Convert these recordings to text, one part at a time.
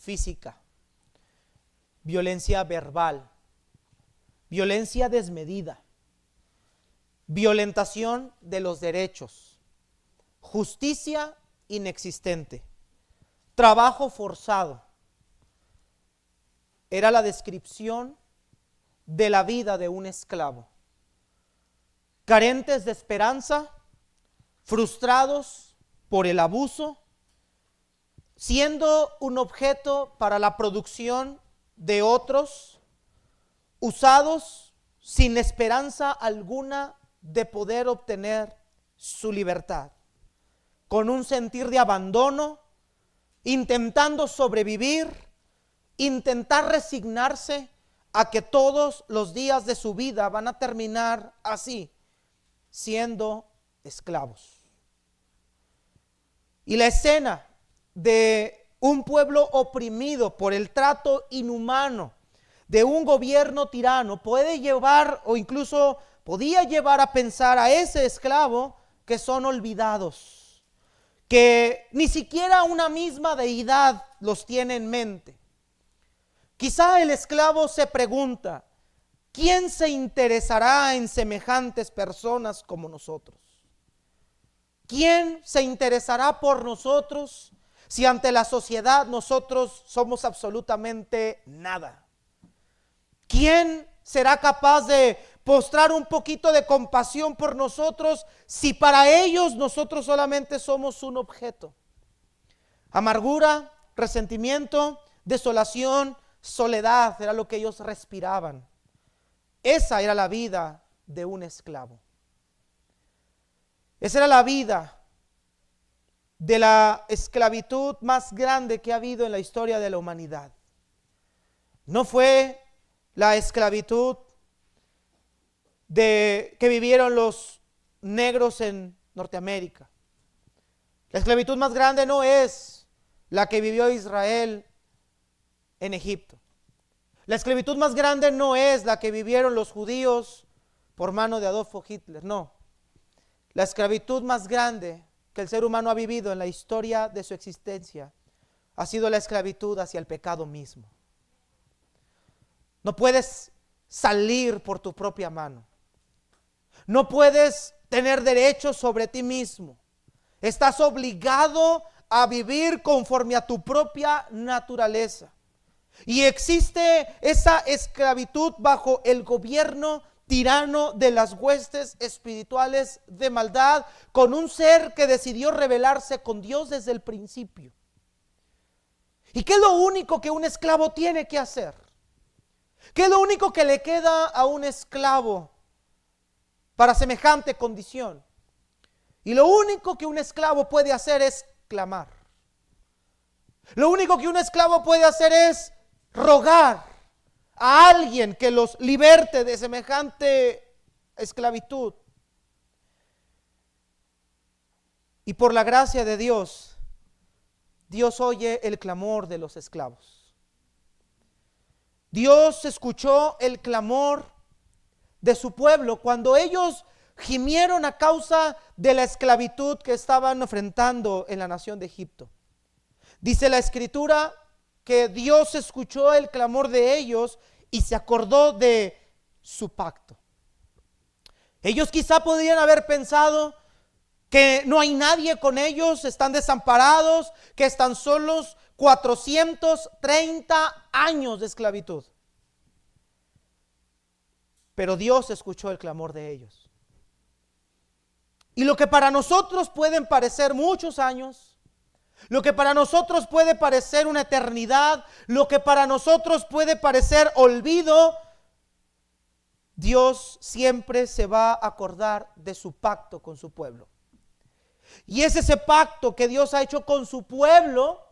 física, violencia verbal, violencia desmedida, violentación de los derechos, justicia inexistente, trabajo forzado. Era la descripción de la vida de un esclavo. Carentes de esperanza, frustrados por el abuso, siendo un objeto para la producción de otros, usados sin esperanza alguna de poder obtener su libertad, con un sentir de abandono, intentando sobrevivir, intentar resignarse a que todos los días de su vida van a terminar así, siendo esclavos. Y la escena de un pueblo oprimido por el trato inhumano de un gobierno tirano puede llevar, o incluso podía llevar a pensar a ese esclavo que son olvidados, que ni siquiera una misma deidad los tiene en mente. Quizá el esclavo se pregunta: ¿quién se interesará en semejantes personas como nosotros? ¿Quién se interesará por nosotros si ante la sociedad nosotros somos absolutamente nada? ¿Quién será capaz de mostrar un poquito de compasión por nosotros si para ellos nosotros solamente somos un objeto? Amargura, resentimiento, desolación, soledad era lo que ellos respiraban. Esa era la vida de un esclavo. Esa era la vida de la esclavitud más grande que ha habido en la historia de la humanidad. No fue la esclavitud que vivieron los negros en Norteamérica. La esclavitud más grande no es la que vivió Israel en Egipto. La esclavitud más grande no es la que vivieron los judíos por mano de Adolfo Hitler, no. La esclavitud más grande que el ser humano ha vivido en la historia de su existencia ha sido la esclavitud hacia el pecado mismo. No puedes salir por tu propia mano. No puedes tener derechos sobre ti mismo. Estás obligado a vivir conforme a tu propia naturaleza. Y existe esa esclavitud bajo el gobierno tirano de las huestes espirituales de maldad, con un ser que decidió rebelarse con Dios desde el principio. ¿Y qué es lo único que un esclavo tiene que hacer? ¿Qué es lo único que le queda a un esclavo para semejante condición? Y lo único que un esclavo puede hacer es clamar. Lo único que un esclavo puede hacer es rogar a alguien que los liberte de semejante esclavitud. Y por la gracia de Dios, Dios oye el clamor de los esclavos. Dios escuchó el clamor de su pueblo cuando ellos gimieron a causa de la esclavitud que estaban enfrentando en la nación de Egipto. Dice la Escritura que Dios escuchó el clamor de ellos y se acordó de su pacto. Ellos quizá podrían haber pensado que no hay nadie con ellos, están desamparados, que están solos. 430 años de esclavitud. Pero Dios escuchó el clamor de ellos. Y lo que para nosotros pueden parecer muchos años, lo que para nosotros puede parecer una eternidad, lo que para nosotros puede parecer olvido, Dios siempre se va a acordar de su pacto con su pueblo. Y es ese pacto que Dios ha hecho con su pueblo,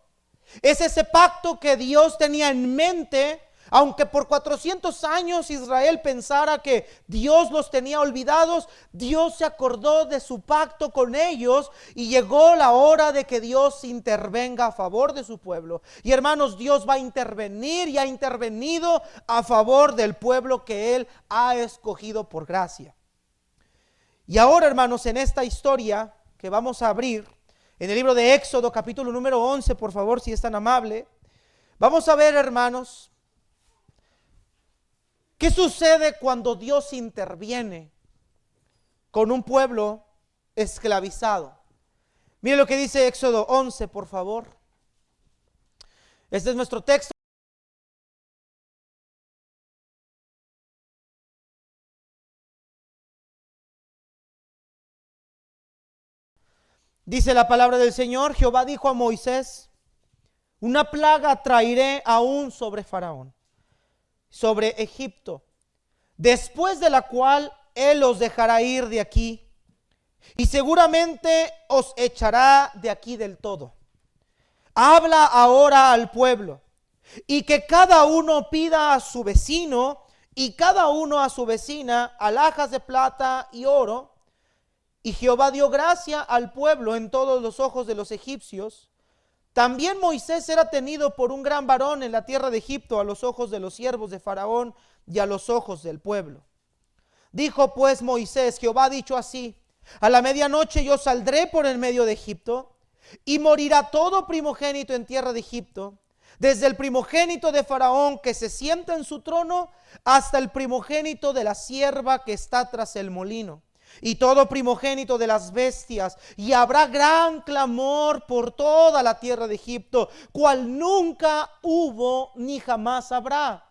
es ese pacto que Dios tenía en mente. Aunque por 400 años Israel pensara que Dios los tenía olvidados, Dios se acordó de su pacto con ellos y llegó la hora de que Dios intervenga a favor de su pueblo. Y hermanos, Dios va a intervenir y ha intervenido a favor del pueblo que Él ha escogido por gracia. Y ahora, hermanos, en esta historia que vamos a abrir, en el libro de Éxodo, capítulo número 11, por favor, si es tan amable, Vamos a ver, hermanos, qué sucede cuando Dios interviene con un pueblo esclavizado. Mire lo que dice Éxodo 11, por favor. Este es nuestro texto. Dice la palabra del Señor: Jehová dijo a Moisés: una plaga traeré aún sobre Faraón, sobre Egipto, después de la cual él os dejará ir de aquí, y seguramente os echará de aquí del todo. Habla ahora al pueblo, y que cada uno pida a su vecino y cada uno a su vecina alhajas de plata y oro. Y Jehová dio gracia al pueblo en todos los ojos de los egipcios. También Moisés era tenido por un gran varón en la tierra de Egipto a los ojos de los siervos de Faraón y a los ojos del pueblo. Dijo pues Moisés: Jehová ha dicho así: a la medianoche yo saldré por el medio de Egipto, y morirá todo primogénito en tierra de Egipto, desde el primogénito de Faraón que se sienta en su trono, hasta el primogénito de la sierva que está tras el molino, y todo primogénito de las bestias. Y habrá gran clamor por toda la tierra de Egipto, cual nunca hubo ni jamás habrá.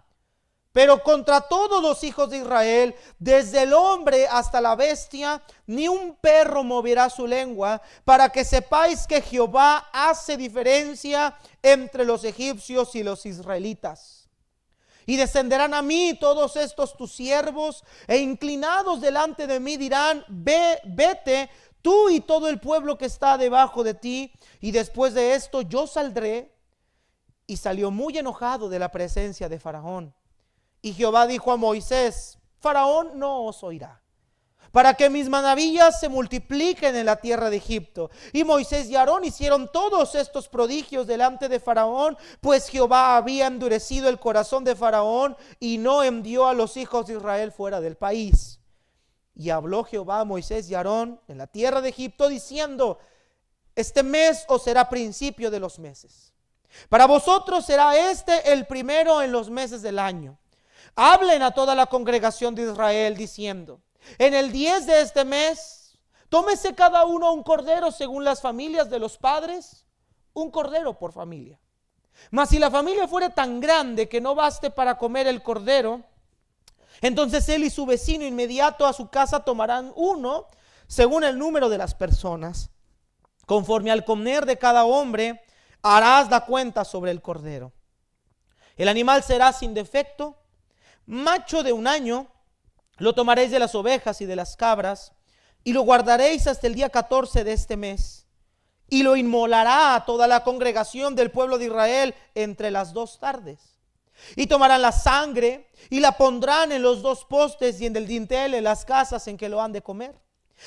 Pero contra todos los hijos de Israel, desde el hombre hasta la bestia, ni un perro moverá su lengua, para que sepáis que Jehová hace diferencia entre los egipcios y los israelitas. Y descenderán a mí todos estos tus siervos, e inclinados delante de mí dirán: vete tú y todo el pueblo que está debajo de ti. Y después de esto yo saldré. Y salió muy enojado de la presencia de Faraón. Y Jehová dijo a Moisés: Faraón no os oirá, para que mis maravillas se multipliquen en la tierra de Egipto. Y Moisés y Aarón hicieron todos estos prodigios delante de Faraón, pues Jehová había endurecido el corazón de Faraón y no envió a los hijos de Israel fuera del país. Y habló Jehová a Moisés y Aarón en la tierra de Egipto, diciendo: este mes os será principio de los meses. Para vosotros será este el primero en los meses del año. Hablen a toda la congregación de Israel diciendo: en el 10 de este mes, tómese cada uno un cordero según las familias de los padres, un cordero por familia. Mas si la familia fuere tan grande que no baste para comer el cordero, entonces él y su vecino inmediato a su casa tomarán uno según el número de las personas. Conforme al comer de cada hombre, harás la cuenta sobre el cordero. El animal será sin defecto, macho de un año. Lo tomaréis de las ovejas y de las cabras, y lo guardaréis hasta el día 14 de este mes, y lo inmolará a toda la congregación del pueblo de Israel entre las 2 tardes. Y tomarán la sangre y la pondrán en los 2 postes y en el dintel en las casas en que lo han de comer.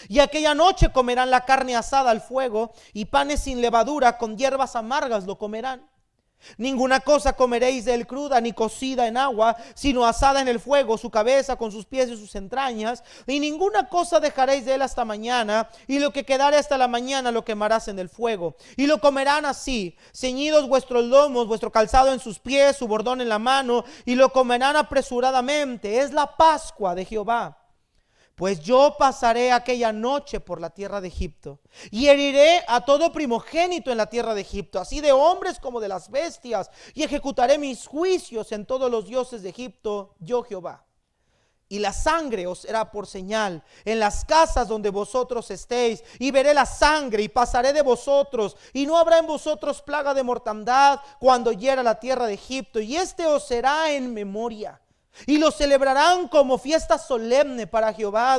Y aquella noche comerán la carne asada al fuego, y panes sin levadura con hierbas amargas lo comerán. Ninguna cosa comeréis de él cruda ni cocida en agua, sino asada en el fuego, su cabeza con sus pies y sus entrañas. Y ninguna cosa dejaréis de él hasta mañana, y lo que quedare hasta la mañana lo quemarás en el fuego. Y lo comerán así, ceñidos vuestros lomos, vuestro calzado en sus pies, su bordón en la mano, y lo comerán apresuradamente. Es la Pascua de Jehová. Pues yo pasaré aquella noche por la tierra de Egipto, y heriré a todo primogénito en la tierra de Egipto, así de hombres como de las bestias, y ejecutaré mis juicios en todos los dioses de Egipto, yo Jehová. Y la sangre os será por señal en las casas donde vosotros estéis, y veré la sangre y pasaré de vosotros, y no habrá en vosotros plaga de mortandad cuando hiera la tierra de Egipto, y este os será en memoria. Y lo celebrarán como fiesta solemne para Jehová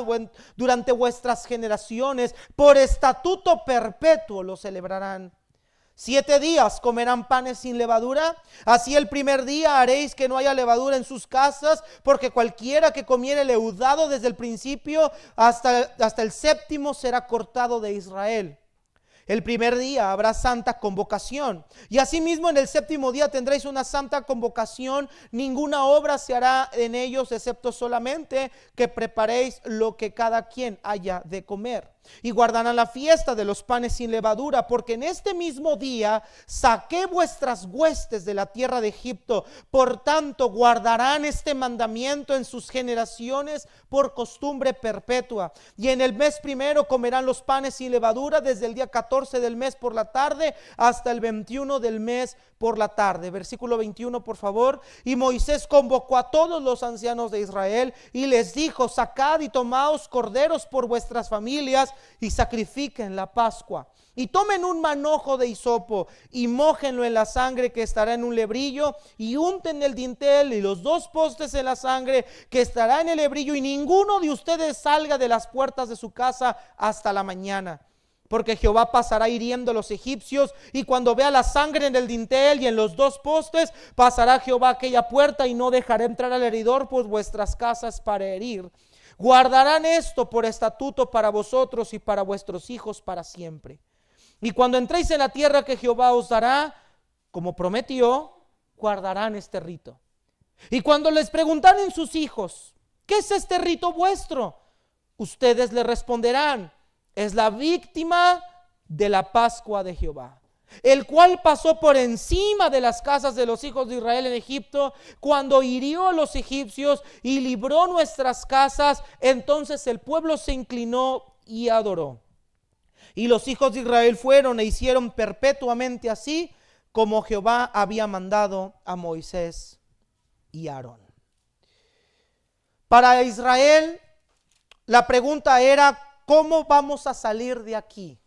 durante vuestras generaciones, por estatuto perpetuo lo celebrarán. 7 días comerán panes sin levadura, así el primer día haréis que no haya levadura en sus casas, porque cualquiera que comiere leudado desde el principio hasta el 7º será cortado de Israel. El primer día habrá santa convocación, y asimismo en el 7º día tendréis una santa convocación. Ninguna obra se hará en ellos, excepto solamente que preparéis lo que cada quien haya de comer. y guardarán la fiesta de los panes sin levadura, porque en este mismo día saqué vuestras huestes de la tierra de Egipto. Por tanto, guardarán este mandamiento en sus generaciones por costumbre perpetua. Y en el mes primero comerán los panes sin levadura, desde el día 14 del mes por la tarde hasta el 21 del mes por la tarde. Versículo 21, por favor. Y Moisés convocó a todos los ancianos de Israel y les dijo: sacad y tomaos corderos por vuestras familias y sacrifiquen la Pascua. Y tomen un manojo de hisopo y mójenlo en la sangre que estará en un lebrillo, y unten el dintel y los 2 postes en la sangre que estará en el lebrillo, y ninguno de ustedes salga de las puertas de su casa hasta la mañana. Porque Jehová pasará hiriendo a los egipcios, y cuando vea la sangre en el dintel y en los 2 postes, pasará Jehová aquella puerta y no dejará entrar al heridor por vuestras casas para herir. Guardarán esto por estatuto para vosotros y para vuestros hijos para siempre. Y cuando entréis en la tierra que Jehová os dará, como prometió, guardarán este rito. Y cuando les preguntaren sus hijos: ¿qué es este rito vuestro?, ustedes le responderán: es la víctima de la Pascua de Jehová, el cual pasó por encima de las casas de los hijos de Israel en Egipto, cuando hirió a los egipcios y libró nuestras casas. Entonces el pueblo se inclinó y adoró. Y los hijos de Israel fueron e hicieron perpetuamente así, como Jehová había mandado a Moisés y Aarón. Para Israel, la pregunta era: ¿cómo vamos a salir de aquí?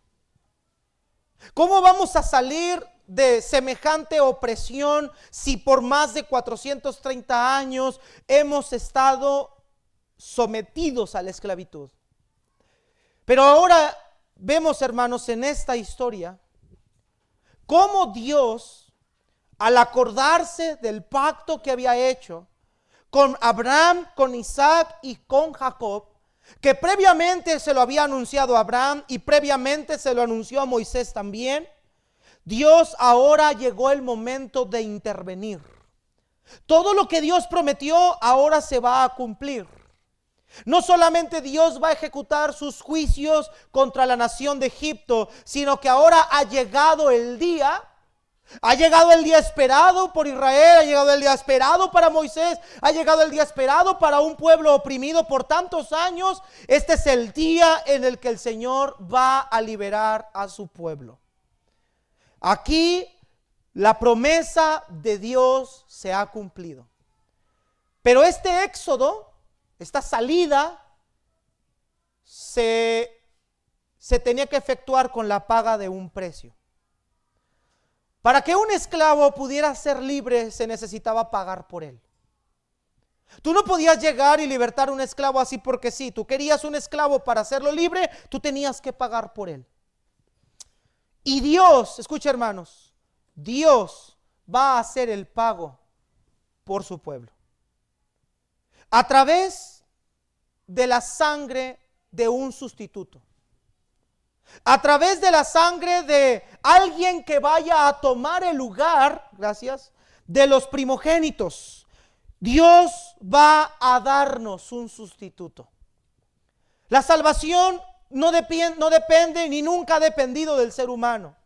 ¿Cómo vamos a salir de semejante opresión si por más de 430 años hemos estado sometidos a la esclavitud? Pero ahora vemos, hermanos, en esta historia cómo Dios, al acordarse del pacto que había hecho con Abraham, con Isaac y con Jacob, que previamente se lo había anunciado a Abraham y previamente se lo anunció a Moisés también, Dios ahora llegó el momento de intervenir. Todo lo que Dios prometió ahora se va a cumplir. No solamente Dios va a ejecutar sus juicios contra la nación de Egipto, sino que ahora ha llegado el día esperado por Israel, ha llegado el día esperado para Moisés, ha llegado el día esperado para un pueblo oprimido por tantos años. Este es el día en el que el Señor va a liberar a su pueblo. Aquí la promesa de Dios se ha cumplido. Pero este éxodo, esta salida, se tenía que efectuar con la paga de un precio. Para que un esclavo pudiera ser libre, se necesitaba pagar por él. Tú no podías llegar y libertar a un esclavo así porque sí. Tú querías un esclavo para hacerlo libre, tú tenías que pagar por él. Y Dios, escucha, hermanos, Dios va a hacer el pago por su pueblo a través de la sangre de un sustituto. A través de la sangre de alguien que vaya a tomar el lugar, gracias, de los primogénitos. Dios va a darnos un sustituto. La salvación no depende ni nunca ha dependido del ser humano.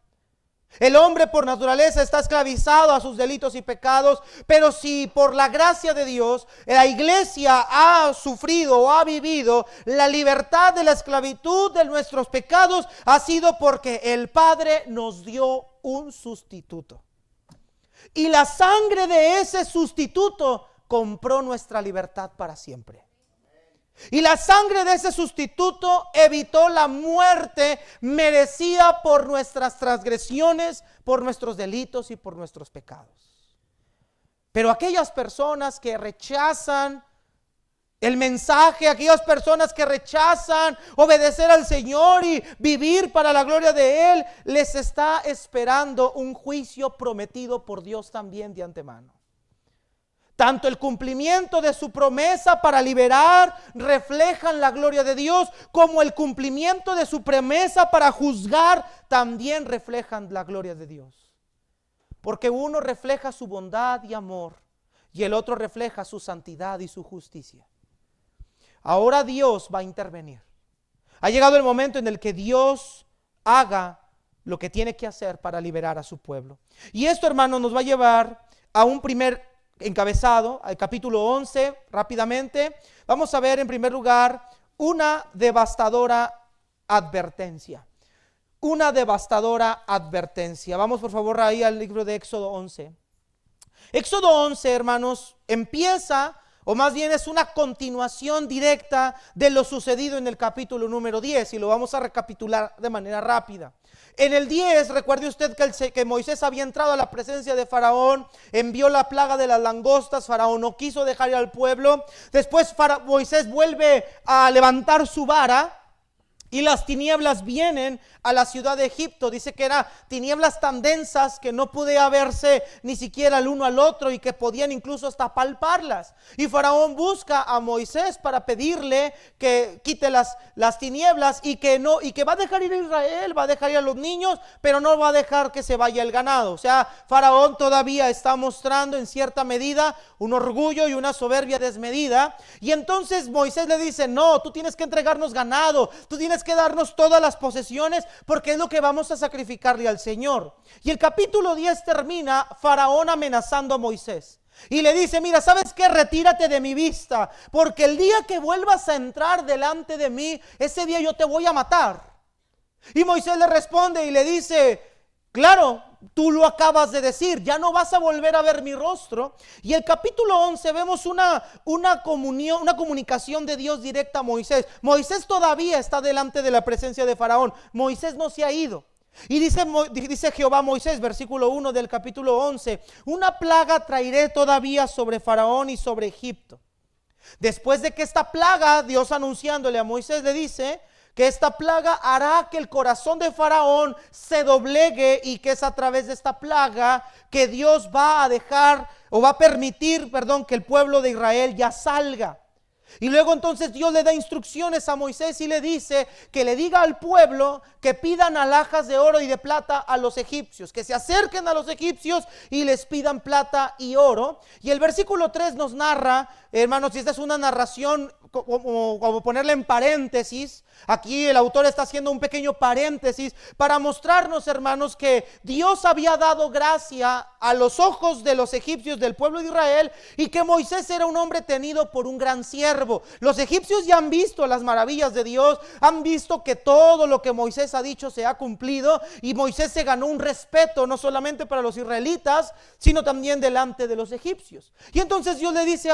El hombre por naturaleza está esclavizado a sus delitos y pecados, pero si por la gracia de Dios la iglesia ha sufrido o ha vivido la libertad de la esclavitud de nuestros pecados, ha sido porque el Padre nos dio un sustituto. Y la sangre de ese sustituto compró nuestra libertad para siempre. Y la sangre de ese sustituto evitó la muerte merecida por nuestras transgresiones, por nuestros delitos y por nuestros pecados. Pero aquellas personas que rechazan el mensaje, aquellas personas que rechazan obedecer al Señor y vivir para la gloria de Él, les está esperando un juicio prometido por Dios también de antemano. Tanto el cumplimiento de su promesa para liberar reflejan la gloria de Dios, como el cumplimiento de su promesa para juzgar también reflejan la gloria de Dios. Porque uno refleja su bondad y amor y el otro refleja su santidad y su justicia. Ahora Dios va a intervenir. Ha llegado el momento en el que Dios haga lo que tiene que hacer para liberar a su pueblo. Y esto, hermanos, nos va a llevar a un primer encabezado, al capítulo 11, rápidamente. Vamos a ver en primer lugar una devastadora advertencia. Una devastadora advertencia. Vamos por favor ahí al libro de Éxodo 11. Éxodo 11, hermanos, empieza, o más bien es una continuación directa de lo sucedido en el capítulo número 10, y lo vamos a recapitular de manera rápida. En el 10, recuerde usted que Moisés había entrado a la presencia de Faraón, envió la plaga de las langostas, Faraón no quiso dejar ir al pueblo. Después Moisés vuelve a levantar su vara y las tinieblas vienen a la ciudad de Egipto. Dice que eran tinieblas tan densas que no podía verse ni siquiera el uno al otro y que podían incluso hasta palparlas. Y Faraón busca a Moisés para pedirle que quite las tinieblas y que va a dejar ir a Israel, va a dejar ir a los niños, pero no va a dejar que se vaya el ganado. O sea, Faraón todavía está mostrando en cierta medida un orgullo y una soberbia desmedida. Y entonces Moisés le dice: no, tú tienes que entregarnos ganado, tú tienes que darnos todas las posesiones, porque es lo que vamos a sacrificarle al Señor. Y el capítulo 10 termina Faraón amenazando a Moisés y le dice: mira, ¿sabes qué? Retírate de mi vista, porque el día que vuelvas a entrar delante de mí, ese día yo te voy a matar. Y Moisés le responde y le dice: claro, tú lo acabas de decir, ya no vas a volver a ver mi rostro. Y el capítulo 11 vemos una comunicación de Dios directa a Moisés. Moisés todavía está delante de la presencia de Faraón. Moisés no se ha ido. Y dice Jehová a Moisés, versículo 1 del capítulo 11: una plaga traeré todavía sobre Faraón y sobre Egipto. Después de que esta plaga, Dios anunciándole a Moisés, le dice que esta plaga hará que el corazón de Faraón se doblegue, y que es a través de esta plaga que Dios va a dejar, o va a permitir, que el pueblo de Israel ya salga. Y luego entonces Dios le da instrucciones a Moisés y le dice que le diga al pueblo que pidan alhajas de oro y de plata a los egipcios, que se acerquen a los egipcios y les pidan plata y oro. Y el versículo 3 nos narra, hermanos, y esta es una narración como ponerla en paréntesis. Aquí el autor está haciendo un pequeño paréntesis para mostrarnos, hermanos, que Dios había dado gracia a los ojos de los egipcios, del pueblo de Israel, y que Moisés era un hombre tenido por un gran siervo. Los egipcios ya han visto las maravillas de Dios, han visto que todo lo que Moisés ha dicho se ha cumplido, y Moisés se ganó un respeto no solamente para los israelitas, sino también delante de los egipcios. Y entonces Dios le dice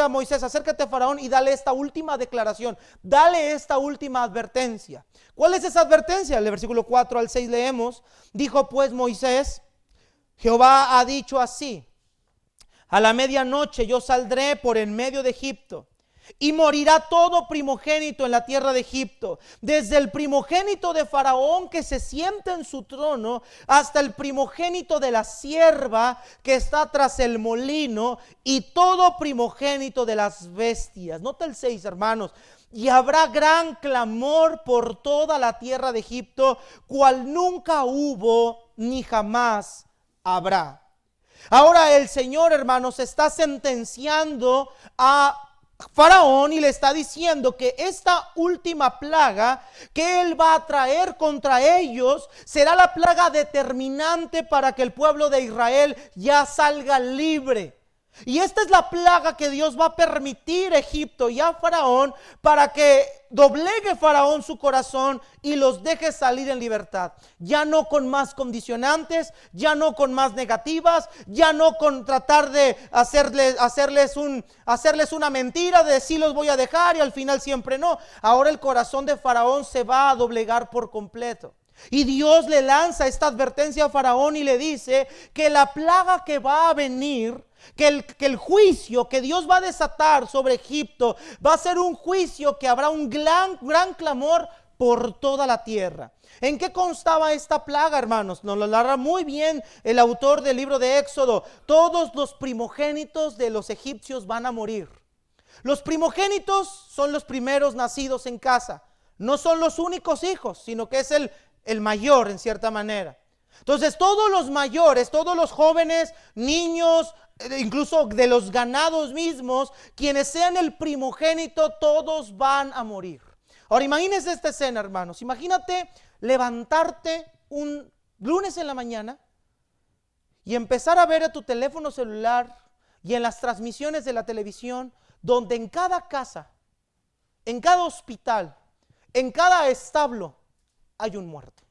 a Moisés: acércate a Faraón y dale esta última declaración, dale esta última advertencia. ¿Cuál es esa advertencia? En el versículo 4 al 6 leemos: dijo pues Moisés: Jehová ha dicho así: a la medianoche yo saldré por en medio de Egipto, y morirá todo primogénito en la tierra de Egipto, desde el primogénito de Faraón que se sienta en su trono, hasta el primogénito de la sierva que está tras el molino, y todo primogénito de las bestias. Nota el 6, hermanos: y habrá gran clamor por toda la tierra de Egipto, cual nunca hubo ni jamás habrá. Ahora el Señor, hermanos, está sentenciando a Faraón y le está diciendo que esta última plaga que él va a traer contra ellos será la plaga determinante para que el pueblo de Israel ya salga libre. Y esta es la plaga que Dios va a permitir a Egipto y a Faraón para que doblegue Faraón su corazón y los deje salir en libertad. Ya no con más condicionantes, ya no con más negativas, ya no con tratar de hacerles una mentira de sí los voy a dejar y al final siempre no. Ahora el corazón de Faraón se va a doblegar por completo. Y Dios le lanza esta advertencia a Faraón y le dice que la plaga que va a venir, que el juicio que Dios va a desatar sobre Egipto va a ser un juicio que habrá un gran clamor por toda la tierra. ¿En qué constaba esta plaga, hermanos? Nos lo narra muy bien el autor del libro de Éxodo. Todos los primogénitos de los egipcios van a morir. Los primogénitos son los primeros nacidos en casa. No son los únicos hijos, sino que es el mayor en cierta manera. Entonces todos los mayores, todos los jóvenes, niños, incluso de los ganados mismos, quienes sean el primogénito, todos van a morir. Ahora imagínense esta escena, hermanos. Imagínate levantarte un lunes en la mañana y empezar a ver a tu teléfono celular y en las transmisiones de la televisión, donde en cada casa, en cada hospital, en cada establo hay un muerto.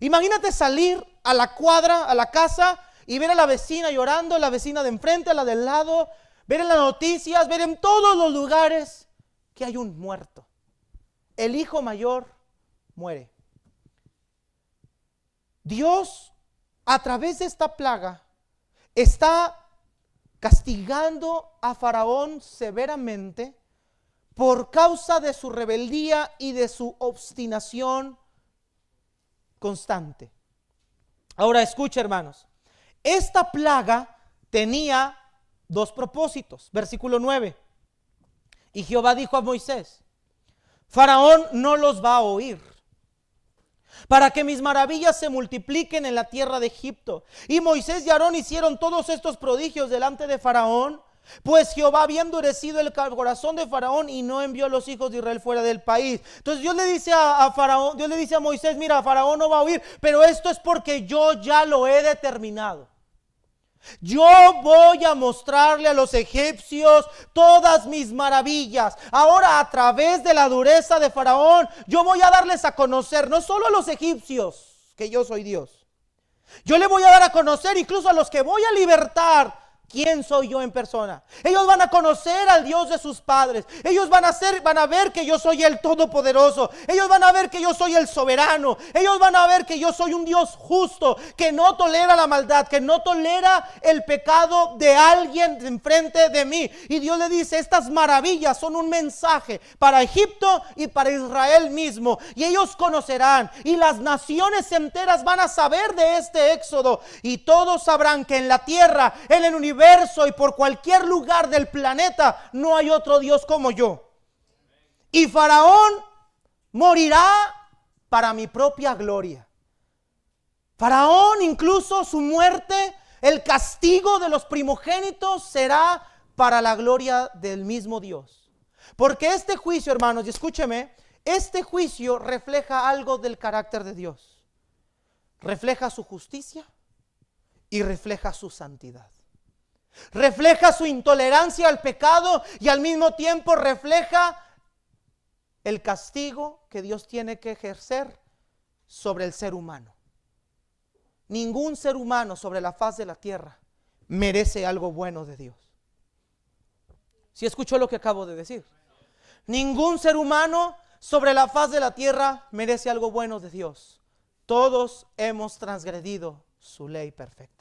Imagínate salir a la cuadra, a la casa, y ver a la vecina llorando, la vecina de enfrente, a la del lado, ver en las noticias, ver en todos los lugares que hay un muerto. El hijo mayor muere. Dios, a través de esta plaga, está castigando a Faraón severamente por causa de su rebeldía y de su obstinación constante. Ahora escucha, hermanos, esta plaga tenía dos propósitos. Versículo 9. Y Jehová dijo a Moisés: Faraón no los va a oír, para que mis maravillas se multipliquen en la tierra de Egipto. Y Moisés y Aarón hicieron todos estos prodigios delante de Faraón, pues Jehová había endurecido el corazón de Faraón y no envió a los hijos de Israel fuera del país. Entonces Dios le dice a Faraón, Dios le dice a Moisés: mira, Faraón no va a oír, pero esto es porque yo ya lo he determinado. Yo voy a mostrarle a los egipcios todas mis maravillas. Ahora, a través de la dureza de Faraón, yo voy a darles a conocer, no solo a los egipcios, que yo soy Dios. Yo le voy a dar a conocer incluso a los que voy a libertar quién soy yo en persona. Ellos van a conocer al Dios de sus padres. Ellos van a ver que yo soy el Todopoderoso. Ellos van a ver que yo soy el soberano. Ellos van a ver que yo soy un Dios justo, que no tolera la maldad, que no tolera el pecado de alguien enfrente de mí. Y Dios le dice: estas maravillas son un mensaje para Egipto y para Israel mismo. Y ellos conocerán, y las naciones enteras van a saber de este éxodo. Y todos sabrán que en la tierra, en el universo y por cualquier lugar del planeta no hay otro Dios como yo. Y Faraón morirá para mi propia gloria. Faraón, incluso su muerte, el castigo de los primogénitos, será para la gloria del mismo Dios. Porque este juicio, hermanos, y escúcheme, este juicio refleja algo del carácter de Dios. Refleja su justicia y refleja su santidad. Refleja su intolerancia al pecado y al mismo tiempo refleja el castigo que Dios tiene que ejercer sobre el ser humano. Ningún ser humano sobre la faz de la tierra merece algo bueno de Dios. ¿Sí escuchó lo que acabo de decir? Ningún ser humano sobre la faz de la tierra merece algo bueno de Dios. Todos hemos transgredido su ley perfecta.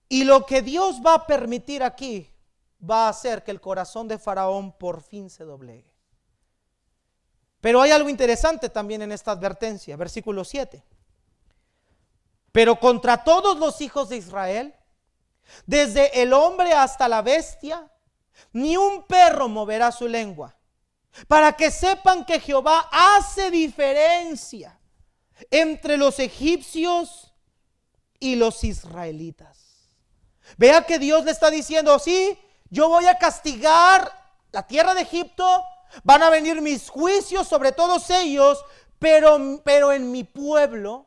Y lo que Dios va a permitir aquí va a hacer que el corazón de Faraón por fin se doblegue. Pero hay algo interesante también en esta advertencia, versículo 7. Pero contra todos los hijos de Israel, desde el hombre hasta la bestia, ni un perro moverá su lengua, para que sepan que Jehová hace diferencia entre los egipcios y los israelitas. Vea que Dios le está diciendo: sí, yo voy a castigar la tierra de Egipto, van a venir mis juicios sobre todos ellos, pero en mi pueblo,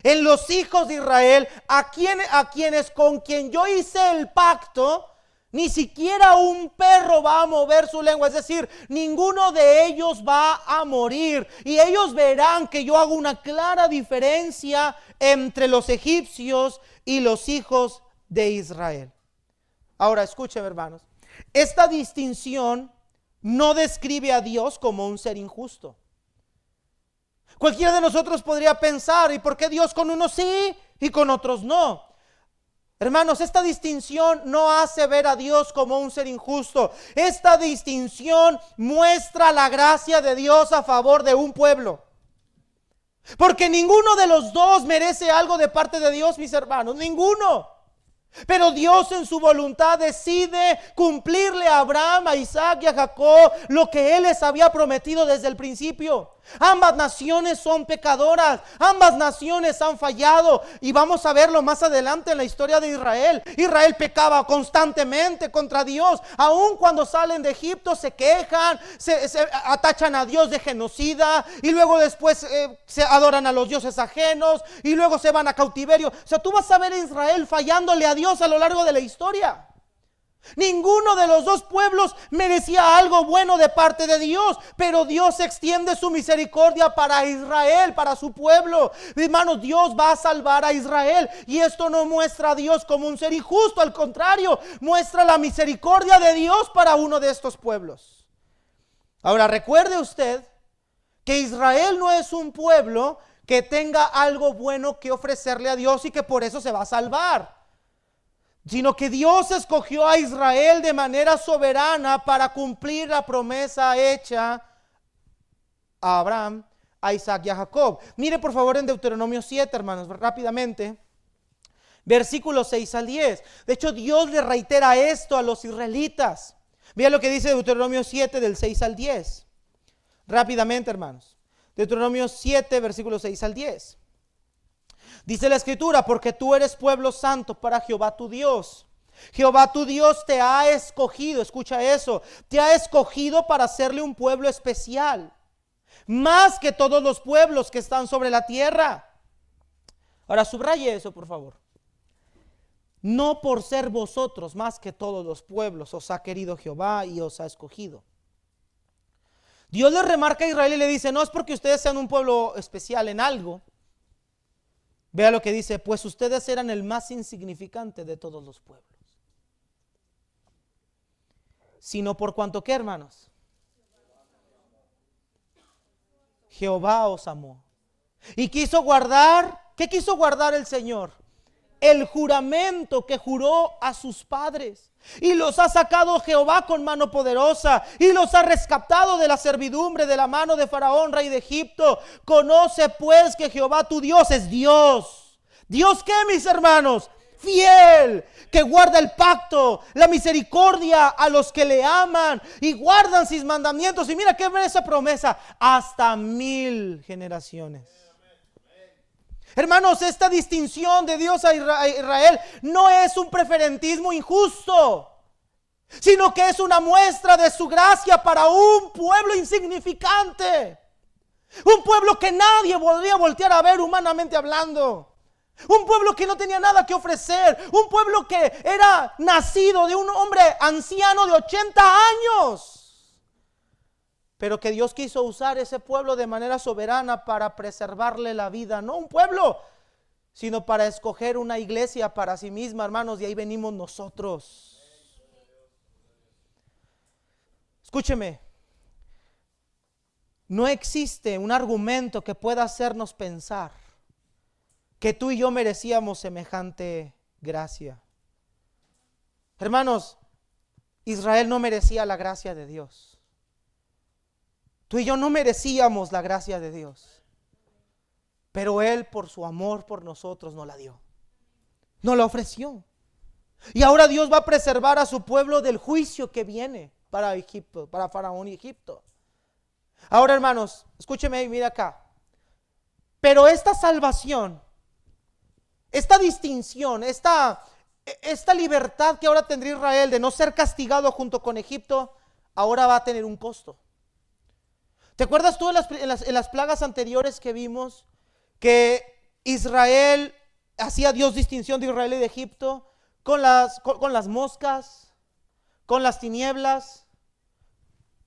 en los hijos de Israel, a quienes con quien yo hice el pacto, ni siquiera un perro va a mover su lengua. Es decir, ninguno de ellos va a morir. Y ellos verán que yo hago una clara diferencia entre los egipcios y los hijos de Israel. Ahora escúcheme, hermanos, esta distinción no describe a Dios como un ser injusto. Cualquiera de nosotros podría pensar: ¿y por qué Dios con unos sí y con otros no? Hermanos, esta distinción no hace ver a Dios como un ser injusto. Esta distinción muestra la gracia de Dios a favor de un pueblo. Porque ninguno de los dos merece algo de parte de Dios, mis hermanos, ninguno. Pero Dios en su voluntad decide cumplirle a Abraham, a Isaac y a Jacob lo que Él les había prometido desde el principio. Ambas naciones son pecadoras, ambas naciones han fallado y vamos a verlo más adelante en la historia de Israel. Israel pecaba constantemente contra Dios, aun cuando salen de Egipto se quejan, se atachan a Dios de genocida y luego después se adoran a los dioses ajenos y luego se van a cautiverio. O sea, tú vas a ver a Israel fallándole a Dios a lo largo de la historia. Ninguno de los dos pueblos merecía algo bueno de parte de Dios, pero Dios extiende su misericordia para Israel, para su pueblo. Hermanos, Dios va a salvar a Israel y esto no muestra a Dios como un ser injusto, al contrario, muestra la misericordia de Dios para uno de estos pueblos. Ahora, recuerde usted que Israel no es un pueblo que tenga algo bueno que ofrecerle a Dios y que por eso se va a salvar, sino que Dios escogió a Israel de manera soberana para cumplir la promesa hecha a Abraham, a Isaac y a Jacob. Mire por favor en Deuteronomio 7, hermanos, rápidamente, versículos 6 al 10. De hecho, Dios le reitera esto a los israelitas. Mira lo que dice Deuteronomio 7 del 6 al 10. Rápidamente, hermanos. Deuteronomio 7, versículos 6 al 10. Dice la escritura: porque tú eres pueblo santo para Jehová tu Dios. Jehová tu Dios te ha escogido, escucha eso, te ha escogido para hacerle un pueblo especial, más que todos los pueblos que están sobre la tierra. Ahora subraye eso, por favor. No por ser vosotros más que todos los pueblos os ha querido Jehová y os ha escogido. Dios le remarca a Israel y le dice: no es porque ustedes sean un pueblo especial en algo. Vea lo que dice: pues ustedes eran el más insignificante de todos los pueblos. Sino por cuanto que, hermanos, Jehová os amó y quiso guardar. ¿Qué quiso guardar el Señor? El juramento que juró a sus padres. Y los ha sacado Jehová con mano poderosa y los ha rescatado de la servidumbre de la mano de Faraón, rey de Egipto. Conoce pues que Jehová tu Dios es Dios. ¿Dios qué, mis hermanos? Fiel, que guarda el pacto, la misericordia a los que le aman y guardan sus mandamientos. Y mira qué ve esa promesa: hasta 1000 generaciones. Hermanos, esta distinción de Dios a Israel no es un preferentismo injusto, sino que es una muestra de su gracia para un pueblo insignificante, un pueblo que nadie podría voltear a ver humanamente hablando, un pueblo que no tenía nada que ofrecer, un pueblo que era nacido de un hombre anciano de 80 años. Pero que Dios quiso usar ese pueblo de manera soberana para preservarle la vida. No un pueblo, sino para escoger una iglesia para sí misma, hermanos. Y ahí venimos nosotros. Escúcheme. No existe un argumento que pueda hacernos pensar que tú y yo merecíamos semejante gracia. Hermanos, Israel no merecía la gracia de Dios. Tú y yo no merecíamos la gracia de Dios, pero Él por su amor por nosotros nos la dio, nos la ofreció. Y ahora Dios va a preservar a su pueblo del juicio que viene para Egipto, para Faraón y Egipto. Ahora, hermanos, escúcheme y mira acá. Pero esta salvación, esta distinción, esta libertad que ahora tendrá Israel de no ser castigado junto con Egipto, ahora va a tener un costo. ¿Te acuerdas tú en las plagas anteriores que vimos que Israel hacía Dios distinción de Israel y de Egipto con las moscas, con las tinieblas,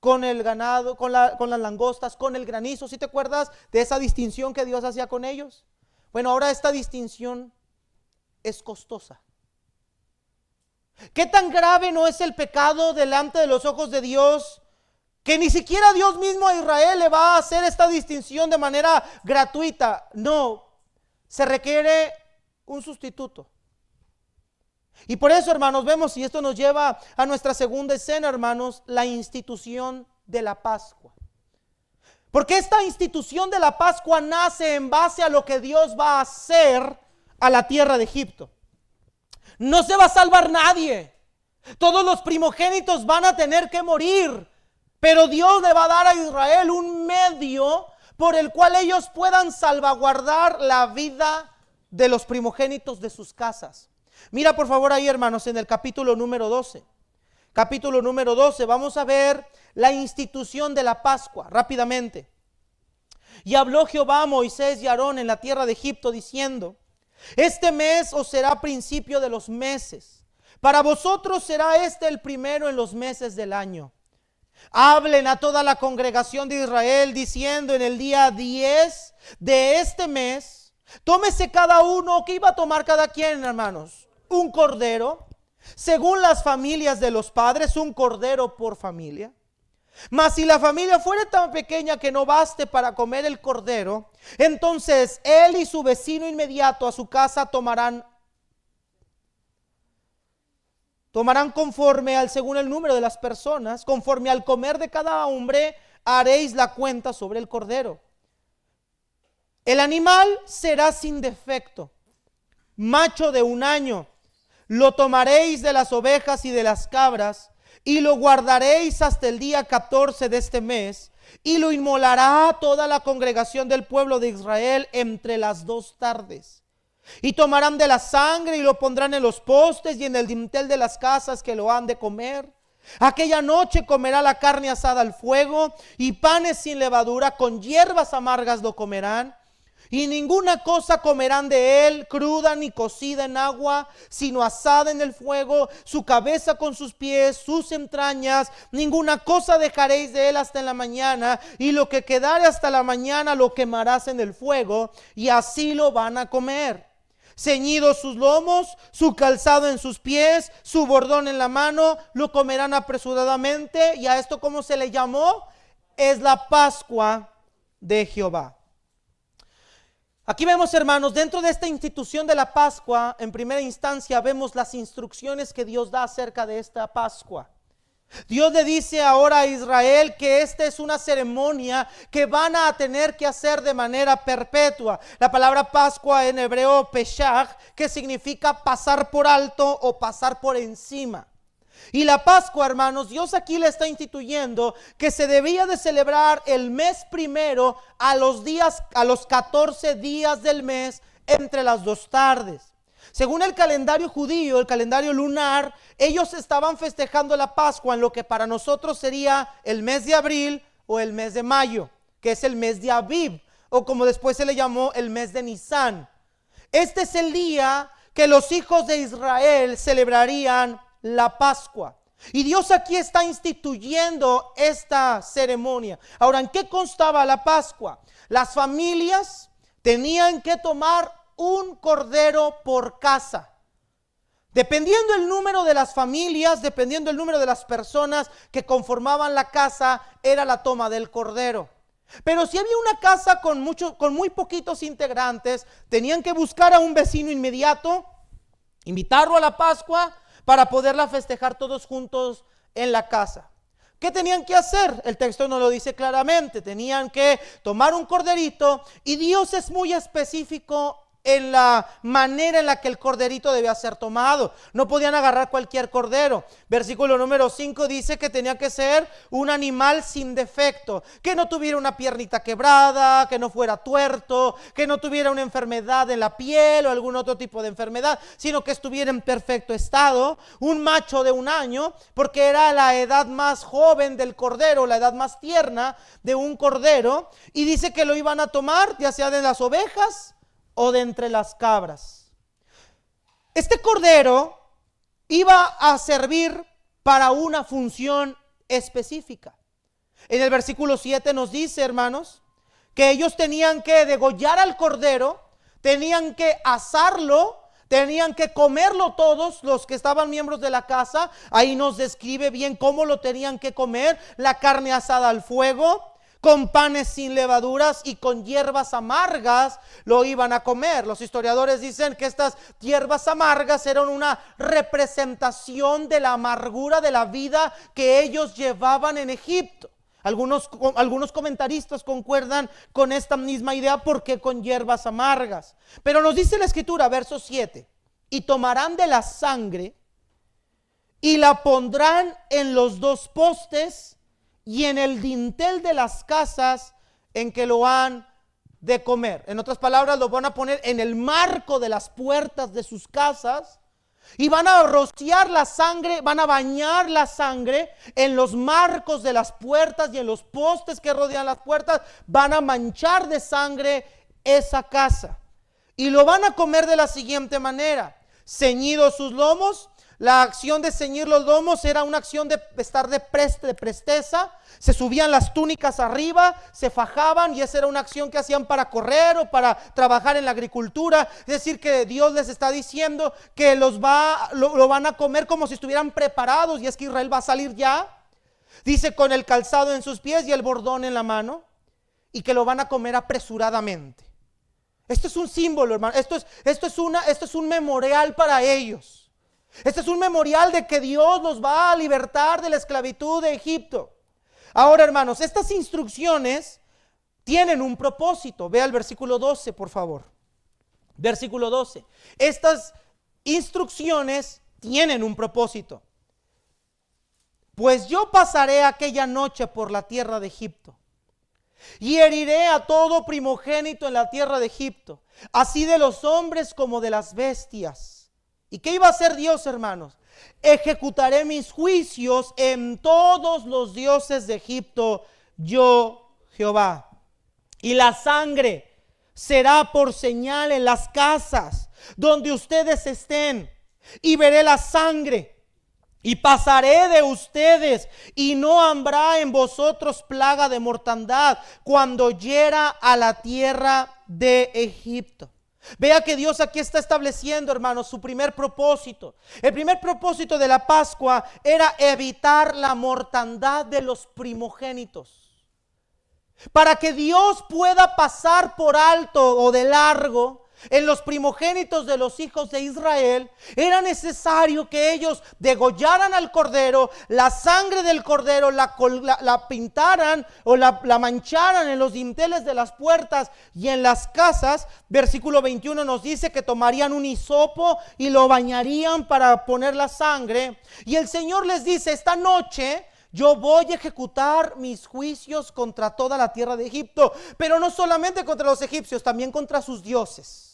con el ganado, con las langostas, con el granizo? ¿Sí te acuerdas de esa distinción que Dios hacía con ellos? Bueno, ahora esta distinción es costosa. ¿Qué tan grave no es el pecado delante de los ojos de Dios, que ni siquiera Dios mismo a Israel le va a hacer esta distinción de manera gratuita? No, se requiere un sustituto. Y por eso, hermanos, vemos, y esto nos lleva a nuestra segunda escena, hermanos, la institución de la Pascua. Porque esta institución de la Pascua nace en base a lo que Dios va a hacer a la tierra de Egipto. No se va a salvar nadie. Todos los primogénitos van a tener que morir. Pero Dios le va a dar a Israel un medio por el cual ellos puedan salvaguardar la vida de los primogénitos de sus casas. Mira por favor ahí, hermanos, en el capítulo número 12. Capítulo número 12, vamos a ver la institución de la Pascua rápidamente. Y habló Jehová a Moisés y a Aarón en la tierra de Egipto diciendo: este mes os será principio de los meses. Para vosotros será este el primero en los meses del año. Hablen a toda la congregación de Israel diciendo: en el día 10 de este mes, tómese cada uno. ¿Qué iba a tomar cada quien, hermanos? Un cordero, según las familias de los padres, un cordero por familia. Mas si la familia fuera tan pequeña que no baste para comer el cordero, entonces él y su vecino inmediato a su casa tomarán conforme al según el número de las personas, conforme al comer de cada hombre, haréis la cuenta sobre el cordero. El animal será sin defecto, macho de 1 año. Lo tomaréis de las ovejas y de las cabras, y lo guardaréis hasta el día 14 de este mes, y lo inmolará toda la congregación del pueblo de Israel entre las 2 tardes. Y tomarán de la sangre y lo pondrán en los postes y en el dintel de las casas que lo han de comer. Aquella noche comerá la carne asada al fuego, y panes sin levadura, con hierbas amargas lo comerán. Y ninguna cosa comerán de él cruda ni cocida en agua, sino asada en el fuego, su cabeza con sus pies, sus entrañas. Ninguna cosa dejaréis de él hasta en la mañana, y lo que quedare hasta la mañana lo quemarás en el fuego, y así lo van a comer. Ceñidos sus lomos, su calzado en sus pies, su bordón en la mano, lo comerán apresuradamente. ¿Y a esto cómo se le llamó? Es la Pascua de Jehová. Aquí vemos, hermanos, dentro de esta institución de la Pascua, en primera instancia vemos las instrucciones que Dios da acerca de esta Pascua. Dios le dice ahora a Israel que esta es una ceremonia que van a tener que hacer de manera perpetua. La palabra Pascua en hebreo, Peshach, que significa pasar por alto o pasar por encima. Y la Pascua, hermanos, Dios aquí le está instituyendo que se debía de celebrar el mes primero a los 14 días del mes entre las 2 tardes. Según el calendario judío, el calendario lunar, ellos estaban festejando la Pascua en lo que para nosotros sería el mes de abril o el mes de mayo, que es el mes de Aviv, o como después se le llamó el mes de Nisan. Este es el día que los hijos de Israel celebrarían la Pascua. Y Dios aquí está instituyendo esta ceremonia. Ahora, ¿en qué constaba la Pascua? Las familias tenían que tomar un cordero por casa. Dependiendo el número de las familias, dependiendo el número de las personas que conformaban la casa, era la toma del cordero. Pero si había una casa con muy poquitos integrantes, tenían que buscar a un vecino inmediato, invitarlo a la Pascua para poderla festejar todos juntos en la casa. ¿Qué tenían que hacer? El texto no lo dice claramente. Tenían que tomar un corderito, y Dios es muy específico en la manera en la que el corderito debía ser tomado. No podían agarrar cualquier cordero. Versículo número 5 dice que tenía que ser un animal sin defecto, que no tuviera una piernita quebrada, que no fuera tuerto, que no tuviera una enfermedad en la piel o algún otro tipo de enfermedad, sino que estuviera en perfecto estado. Un macho de 1 año, porque era la edad más joven del cordero, la edad más tierna de un cordero. Y dice que lo iban a tomar ya sea de las ovejas o de entre las cabras. Este cordero iba a servir para una función específica. En el versículo 7 nos dice, hermanos, que ellos tenían que degollar al cordero, tenían que asarlo, tenían que comerlo todos los que estaban miembros de la casa. Ahí nos describe bien cómo lo tenían que comer: la carne asada al fuego, con panes sin levaduras y con hierbas amargas lo iban a comer. Los historiadores dicen que estas hierbas amargas eran una representación de la amargura de la vida que ellos llevaban en Egipto. Algunos comentaristas concuerdan con esta misma idea, porque con hierbas amargas. Pero nos dice la escritura, verso 7: y tomarán de la sangre y la pondrán en los 2 postes y en el dintel de las casas en que lo han de comer. En otras palabras, lo van a poner en el marco de las puertas de sus casas y van a rociar la sangre, van a bañar la sangre en los marcos de las puertas y en los postes que rodean las puertas. Van a manchar de sangre esa casa y lo van a comer de la siguiente manera: ceñidos sus lomos. La acción de ceñir los lomos era una acción de estar de presteza. Se subían las túnicas arriba, se fajaban, y esa era una acción que hacían para correr o para trabajar en la agricultura. Es decir, que Dios les está diciendo que lo van a comer como si estuvieran preparados, y es que Israel va a salir ya. Dice, con el calzado en sus pies y el bordón en la mano, y que lo van a comer apresuradamente. Esto es un símbolo, hermano. Esto es un memorial para ellos. Este es un memorial de que Dios los va a libertar de la esclavitud de Egipto. Ahora, hermanos, estas instrucciones tienen un propósito. Vea el versículo 12, por favor. Versículo 12. Estas instrucciones tienen un propósito. Pues yo pasaré aquella noche por la tierra de Egipto y heriré a todo primogénito en la tierra de Egipto, así de los hombres como de las bestias. ¿Y qué iba a hacer Dios, hermanos? Ejecutaré mis juicios en todos los dioses de Egipto, yo Jehová. Y la sangre será por señal en las casas donde ustedes estén. Y veré la sangre y pasaré de ustedes, y no habrá en vosotros plaga de mortandad cuando hiera a la tierra de Egipto. Vea que Dios aquí está estableciendo, hermanos, su primer propósito. El primer propósito de la Pascua era evitar la mortandad de los primogénitos. Para que Dios pueda pasar por alto o de largo en los primogénitos de los hijos de Israel, era necesario que ellos degollaran al cordero, la sangre del cordero la pintaran o la mancharan en los dinteles de las puertas y en las casas. Versículo 21 nos dice que tomarían un hisopo y lo bañarían para poner la sangre. Y el Señor les dice: esta noche yo voy a ejecutar mis juicios contra toda la tierra de Egipto, pero no solamente contra los egipcios, también contra sus dioses.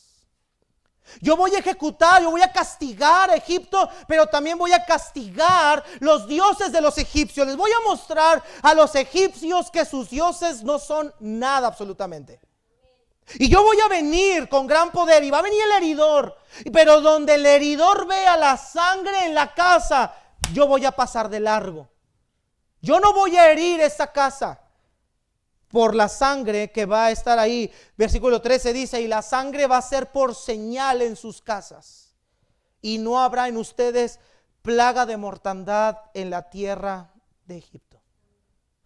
Yo voy a castigar a Egipto, pero también voy a castigar los dioses de los egipcios. Les voy a mostrar a los egipcios que sus dioses no son nada absolutamente. Y yo voy a venir con gran poder, y va a venir el heridor, pero donde el heridor vea la sangre en la casa, yo voy a pasar de largo. Yo no voy a herir esta casa por la sangre que va a estar ahí. Versículo 13 dice: y la sangre va a ser por señal en sus casas, y no habrá en ustedes plaga de mortandad en la tierra de Egipto.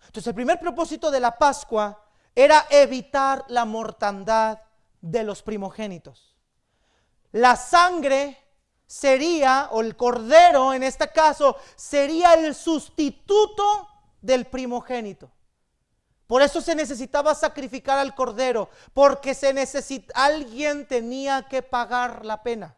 Entonces, el primer propósito de la Pascua era evitar la mortandad de los primogénitos. La sangre sería, o el cordero en este caso, sería el sustituto del primogénito. Por eso se necesitaba sacrificar al cordero, porque alguien tenía que pagar la pena.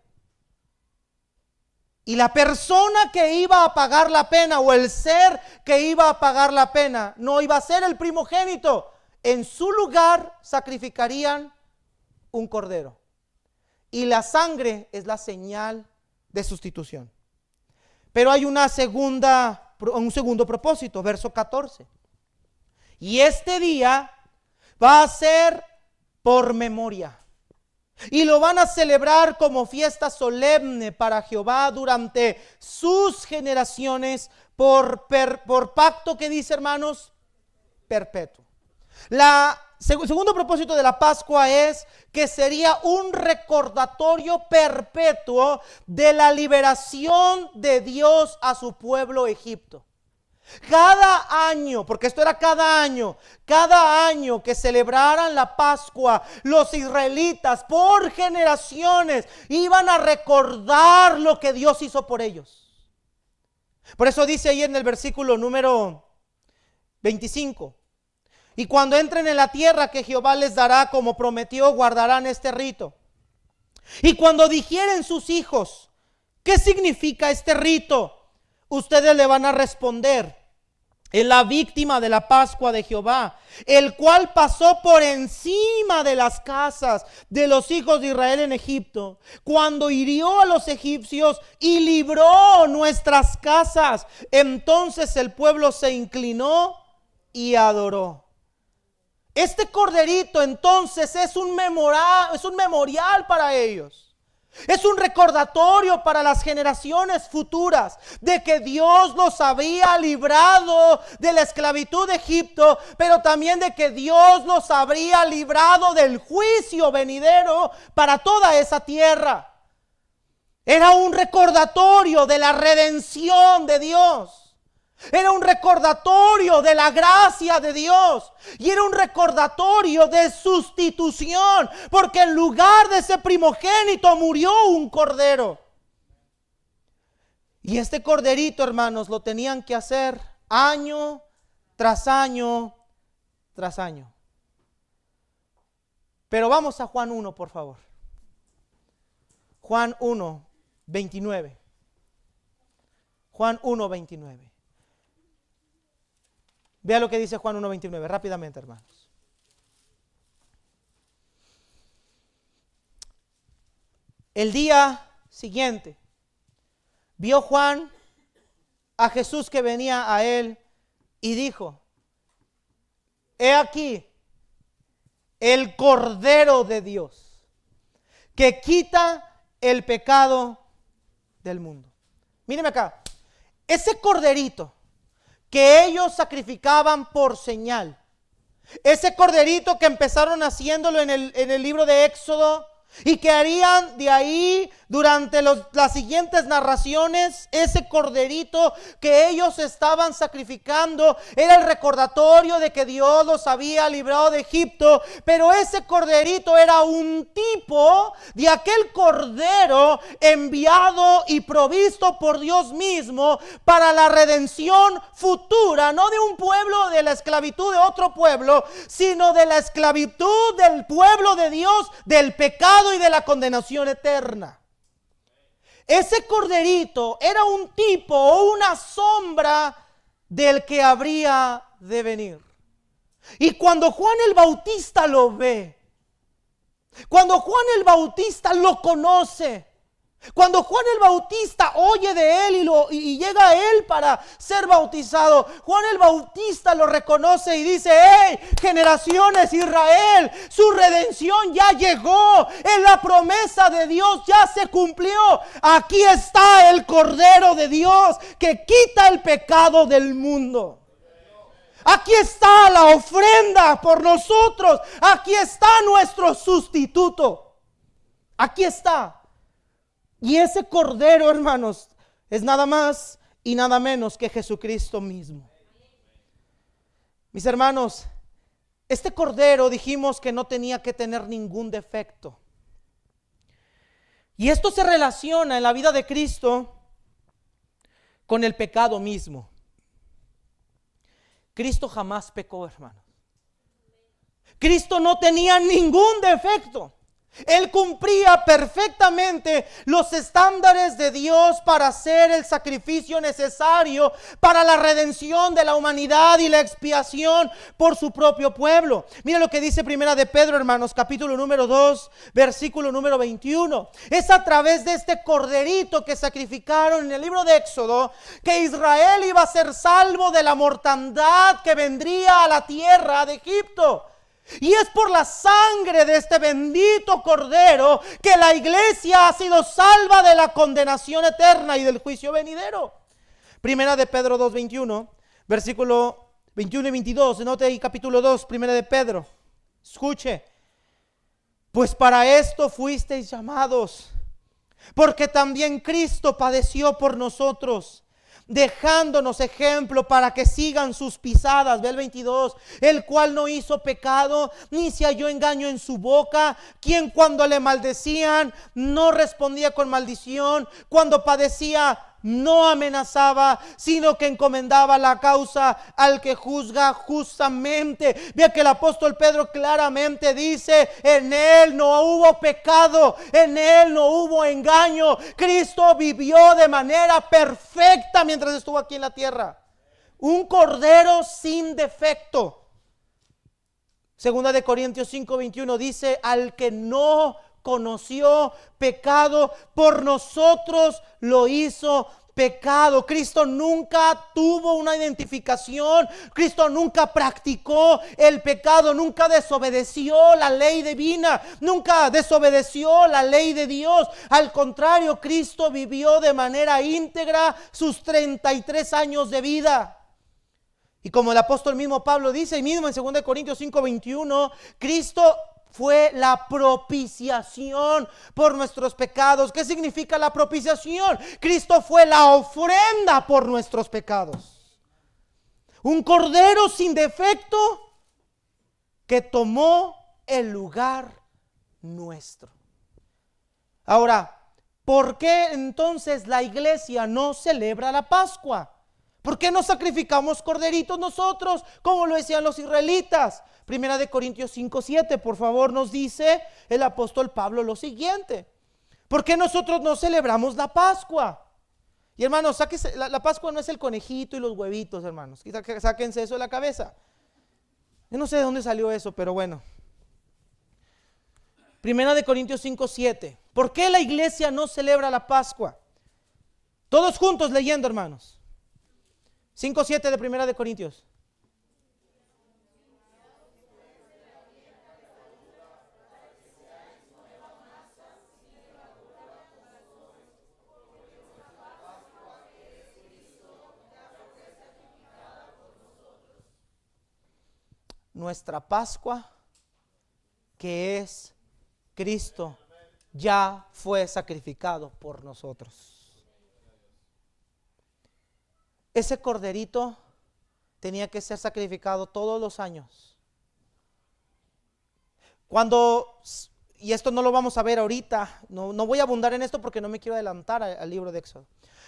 Y la persona que iba a pagar la pena, o el ser que iba a pagar la pena, no iba a ser el primogénito. En su lugar sacrificarían un cordero. Y la sangre es la señal de sustitución. Pero hay un segundo propósito, verso 14. Y este día va a ser por memoria, y lo van a celebrar como fiesta solemne para Jehová durante sus generaciones, por pacto, que dice, hermanos, perpetuo. Segundo propósito de la Pascua es que sería un recordatorio perpetuo de la liberación de Dios a su pueblo Egipto. Cada año, porque esto era cada año que celebraran la Pascua, los israelitas por generaciones iban a recordar lo que Dios hizo por ellos. Por eso dice ahí en el versículo número 25: y cuando entren en la tierra que Jehová les dará como prometió, guardarán este rito. Y cuando dijeren sus hijos: ¿qué significa este rito?, ustedes le van a responder: Es la víctima de la Pascua de Jehová, el cual pasó por encima de las casas de los hijos de Israel en Egipto, cuando hirió a los egipcios y libró nuestras casas. Entonces el pueblo se inclinó y adoró. Este corderito entonces es un memorial para ellos. Es un recordatorio para las generaciones futuras de que Dios los había librado de la esclavitud de Egipto, pero también de que Dios los habría librado del juicio venidero para toda esa tierra. Era un recordatorio de la redención de Dios. Era un recordatorio de la gracia de Dios. Y era un recordatorio de sustitución. Porque en lugar de ese primogénito murió un cordero. Y este corderito, hermanos, lo tenían que hacer año tras año tras año. Pero vamos a Juan 1, por favor. Juan 1, 29. Juan 1, 29. Vea lo que dice Juan 1:29, rápidamente, hermanos. El día siguiente, vio Juan a Jesús que venía a él y dijo: he aquí el Cordero de Dios que quita el pecado del mundo. Míreme acá, ese corderito que ellos sacrificaban por señal, ese corderito que empezaron haciéndolo en el libro de Éxodo, y que harían de ahí durante las siguientes narraciones, ese corderito que ellos estaban sacrificando era el recordatorio de que Dios los había librado de Egipto. Pero ese corderito era un tipo de aquel cordero enviado y provisto por Dios mismo para la redención futura, no de un pueblo de la esclavitud de otro pueblo, sino de la esclavitud del pueblo de Dios, del pecado y de la condenación eterna. Ese corderito era un tipo o una sombra del que habría de venir. Y cuando Juan el Bautista lo ve, cuando Juan el Bautista lo conoce, cuando Juan el Bautista oye de él y llega a él para ser bautizado, Juan el Bautista lo reconoce y dice: hey, generaciones Israel, su redención ya llegó, en la promesa de Dios ya se cumplió. Aquí está el Cordero de Dios que quita el pecado del mundo. Aquí está la ofrenda por nosotros. Aquí está nuestro sustituto. Aquí está. Y ese cordero, hermanos, es nada más y nada menos que Jesucristo mismo. Mis hermanos, este cordero dijimos que no tenía que tener ningún defecto. Y esto se relaciona en la vida de Cristo con el pecado mismo. Cristo jamás pecó, hermanos. Cristo no tenía ningún defecto. Él cumplía perfectamente los estándares de Dios para hacer el sacrificio necesario para la redención de la humanidad y la expiación por su propio pueblo. Mira lo que dice Primera de Pedro, hermanos, capítulo número 2, versículo número 21. Es a través de este corderito que sacrificaron en el libro de Éxodo que Israel iba a ser salvo de la mortandad que vendría a la tierra de Egipto. Y es por la sangre de este bendito cordero que la iglesia ha sido salva de la condenación eterna y del juicio venidero. Primera de Pedro 2:21, versículo 21 y 22. Note ahí capítulo 2, Primera de Pedro. Escuche: pues para esto fuisteis llamados, porque también Cristo padeció por nosotros, dejándonos ejemplo para que sigan sus pisadas. Ve el 22: el cual no hizo pecado, ni se halló engaño en su boca, quien cuando le maldecían no respondía con maldición, cuando padecía no amenazaba, sino que encomendaba la causa al que juzga justamente. Vea que el apóstol Pedro claramente dice: en él no hubo pecado, en él no hubo engaño. Cristo vivió de manera perfecta mientras estuvo aquí en la tierra. un cordero sin defecto. Segunda de Corintios 5:21 dice, al que no conoció pecado, por nosotros lo hizo pecado. Cristo nunca tuvo una identificación, Cristo nunca practicó el pecado, nunca desobedeció la ley divina, nunca desobedeció la ley de Dios. Al contrario, Cristo vivió de manera íntegra sus 33 años de vida. Y como el apóstol mismo Pablo dice, y mismo en 2 Corintios 5:21, Cristo fue la propiciación por nuestros pecados. ¿Qué significa la propiciación? Cristo fue la ofrenda por nuestros pecados. Un cordero sin defecto que tomó el lugar nuestro. Ahora, ¿por qué entonces la iglesia no celebra la Pascua? ¿Por qué no sacrificamos corderitos nosotros como lo decían los israelitas? Primera de Corintios 5:7, por favor, nos dice el apóstol Pablo lo siguiente. ¿Por qué nosotros no celebramos la Pascua? Y hermanos, la Pascua no es el conejito y los huevitos, hermanos. Sáquense eso de la cabeza. Yo no sé de dónde salió eso, pero bueno. Primera de Corintios 5:7. ¿Por qué la iglesia no celebra la Pascua? Todos juntos leyendo, hermanos. 5:7 de Primera de Corintios. Nuestra Pascua, que es Cristo, ya fue sacrificado por nosotros. Ese corderito tenía que ser sacrificado todos los años. Y esto no lo vamos a ver ahorita, no voy a abundar en esto porque no me quiero adelantar al libro de Éxodo.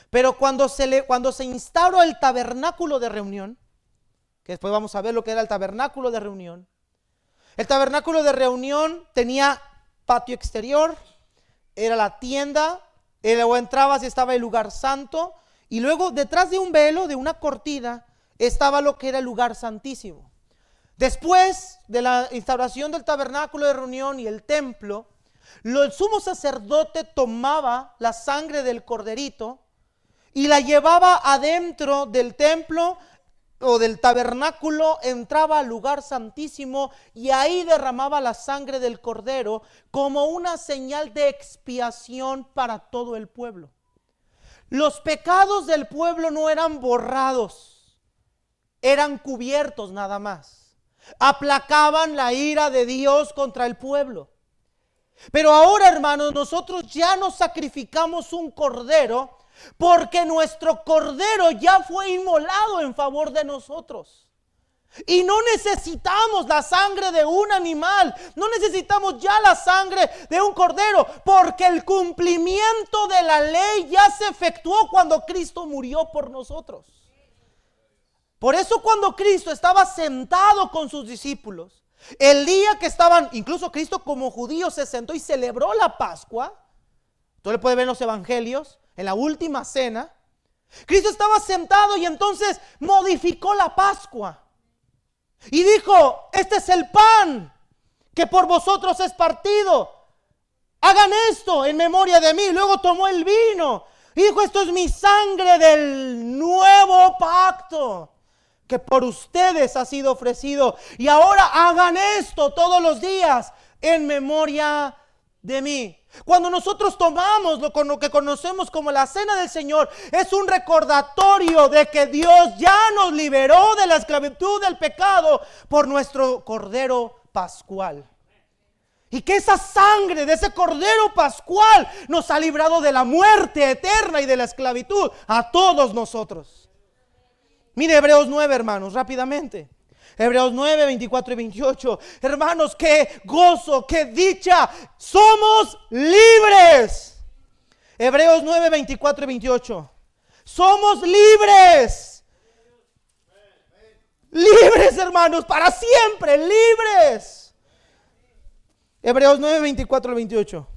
Pero cuando se instauró el tabernáculo de reunión, que después vamos a ver lo que era el tabernáculo de reunión. El tabernáculo de reunión tenía patio exterior, era la tienda, luego entrabas y estaba el lugar santo, y luego detrás de un velo, de una cortina, estaba lo que era el lugar santísimo. Después de la instauración del tabernáculo de reunión y el templo, el sumo sacerdote tomaba la sangre del corderito y la llevaba adentro del templo o del tabernáculo, entraba al lugar santísimo y ahí derramaba la sangre del cordero como una señal de expiación para todo el pueblo. Los pecados del pueblo no eran borrados, eran cubiertos nada más. Aplacaban la ira de Dios contra el pueblo. Pero ahora, hermanos, nosotros ya no sacrificamos un cordero, porque nuestro cordero ya fue inmolado en favor de nosotros. Y no necesitamos la sangre de un animal, no necesitamos ya la sangre de un cordero, porque el cumplimiento de la ley ya se efectuó cuando Cristo murió por nosotros. Por eso cuando Cristo estaba sentado con sus discípulos, el día que estaban, incluso Cristo como judío se sentó y celebró la Pascua. Tú le puedes ver en los evangelios, en la última cena, Cristo estaba sentado y entonces modificó la Pascua. Y dijo, este es el pan que por vosotros es partido. Hagan esto en memoria de mí. Luego tomó el vino y dijo, esto es mi sangre del nuevo pacto, que por ustedes ha sido ofrecido. Y ahora hagan esto todos los días en memoria de mí. Cuando nosotros tomamos lo que conocemos como la cena del Señor, es un recordatorio de que Dios ya nos liberó de la esclavitud del pecado por nuestro Cordero Pascual. Y que esa sangre de ese Cordero Pascual nos ha librado de la muerte eterna y de la esclavitud a todos nosotros. Mire Hebreos 9, hermanos, rápidamente. Hebreos 9, 24 y 28. Hermanos, qué gozo, qué dicha. Somos libres. Hebreos 9, 24 y 28. Somos libres. Libres, hermanos, para siempre, libres. Hebreos 9, 24 y 28.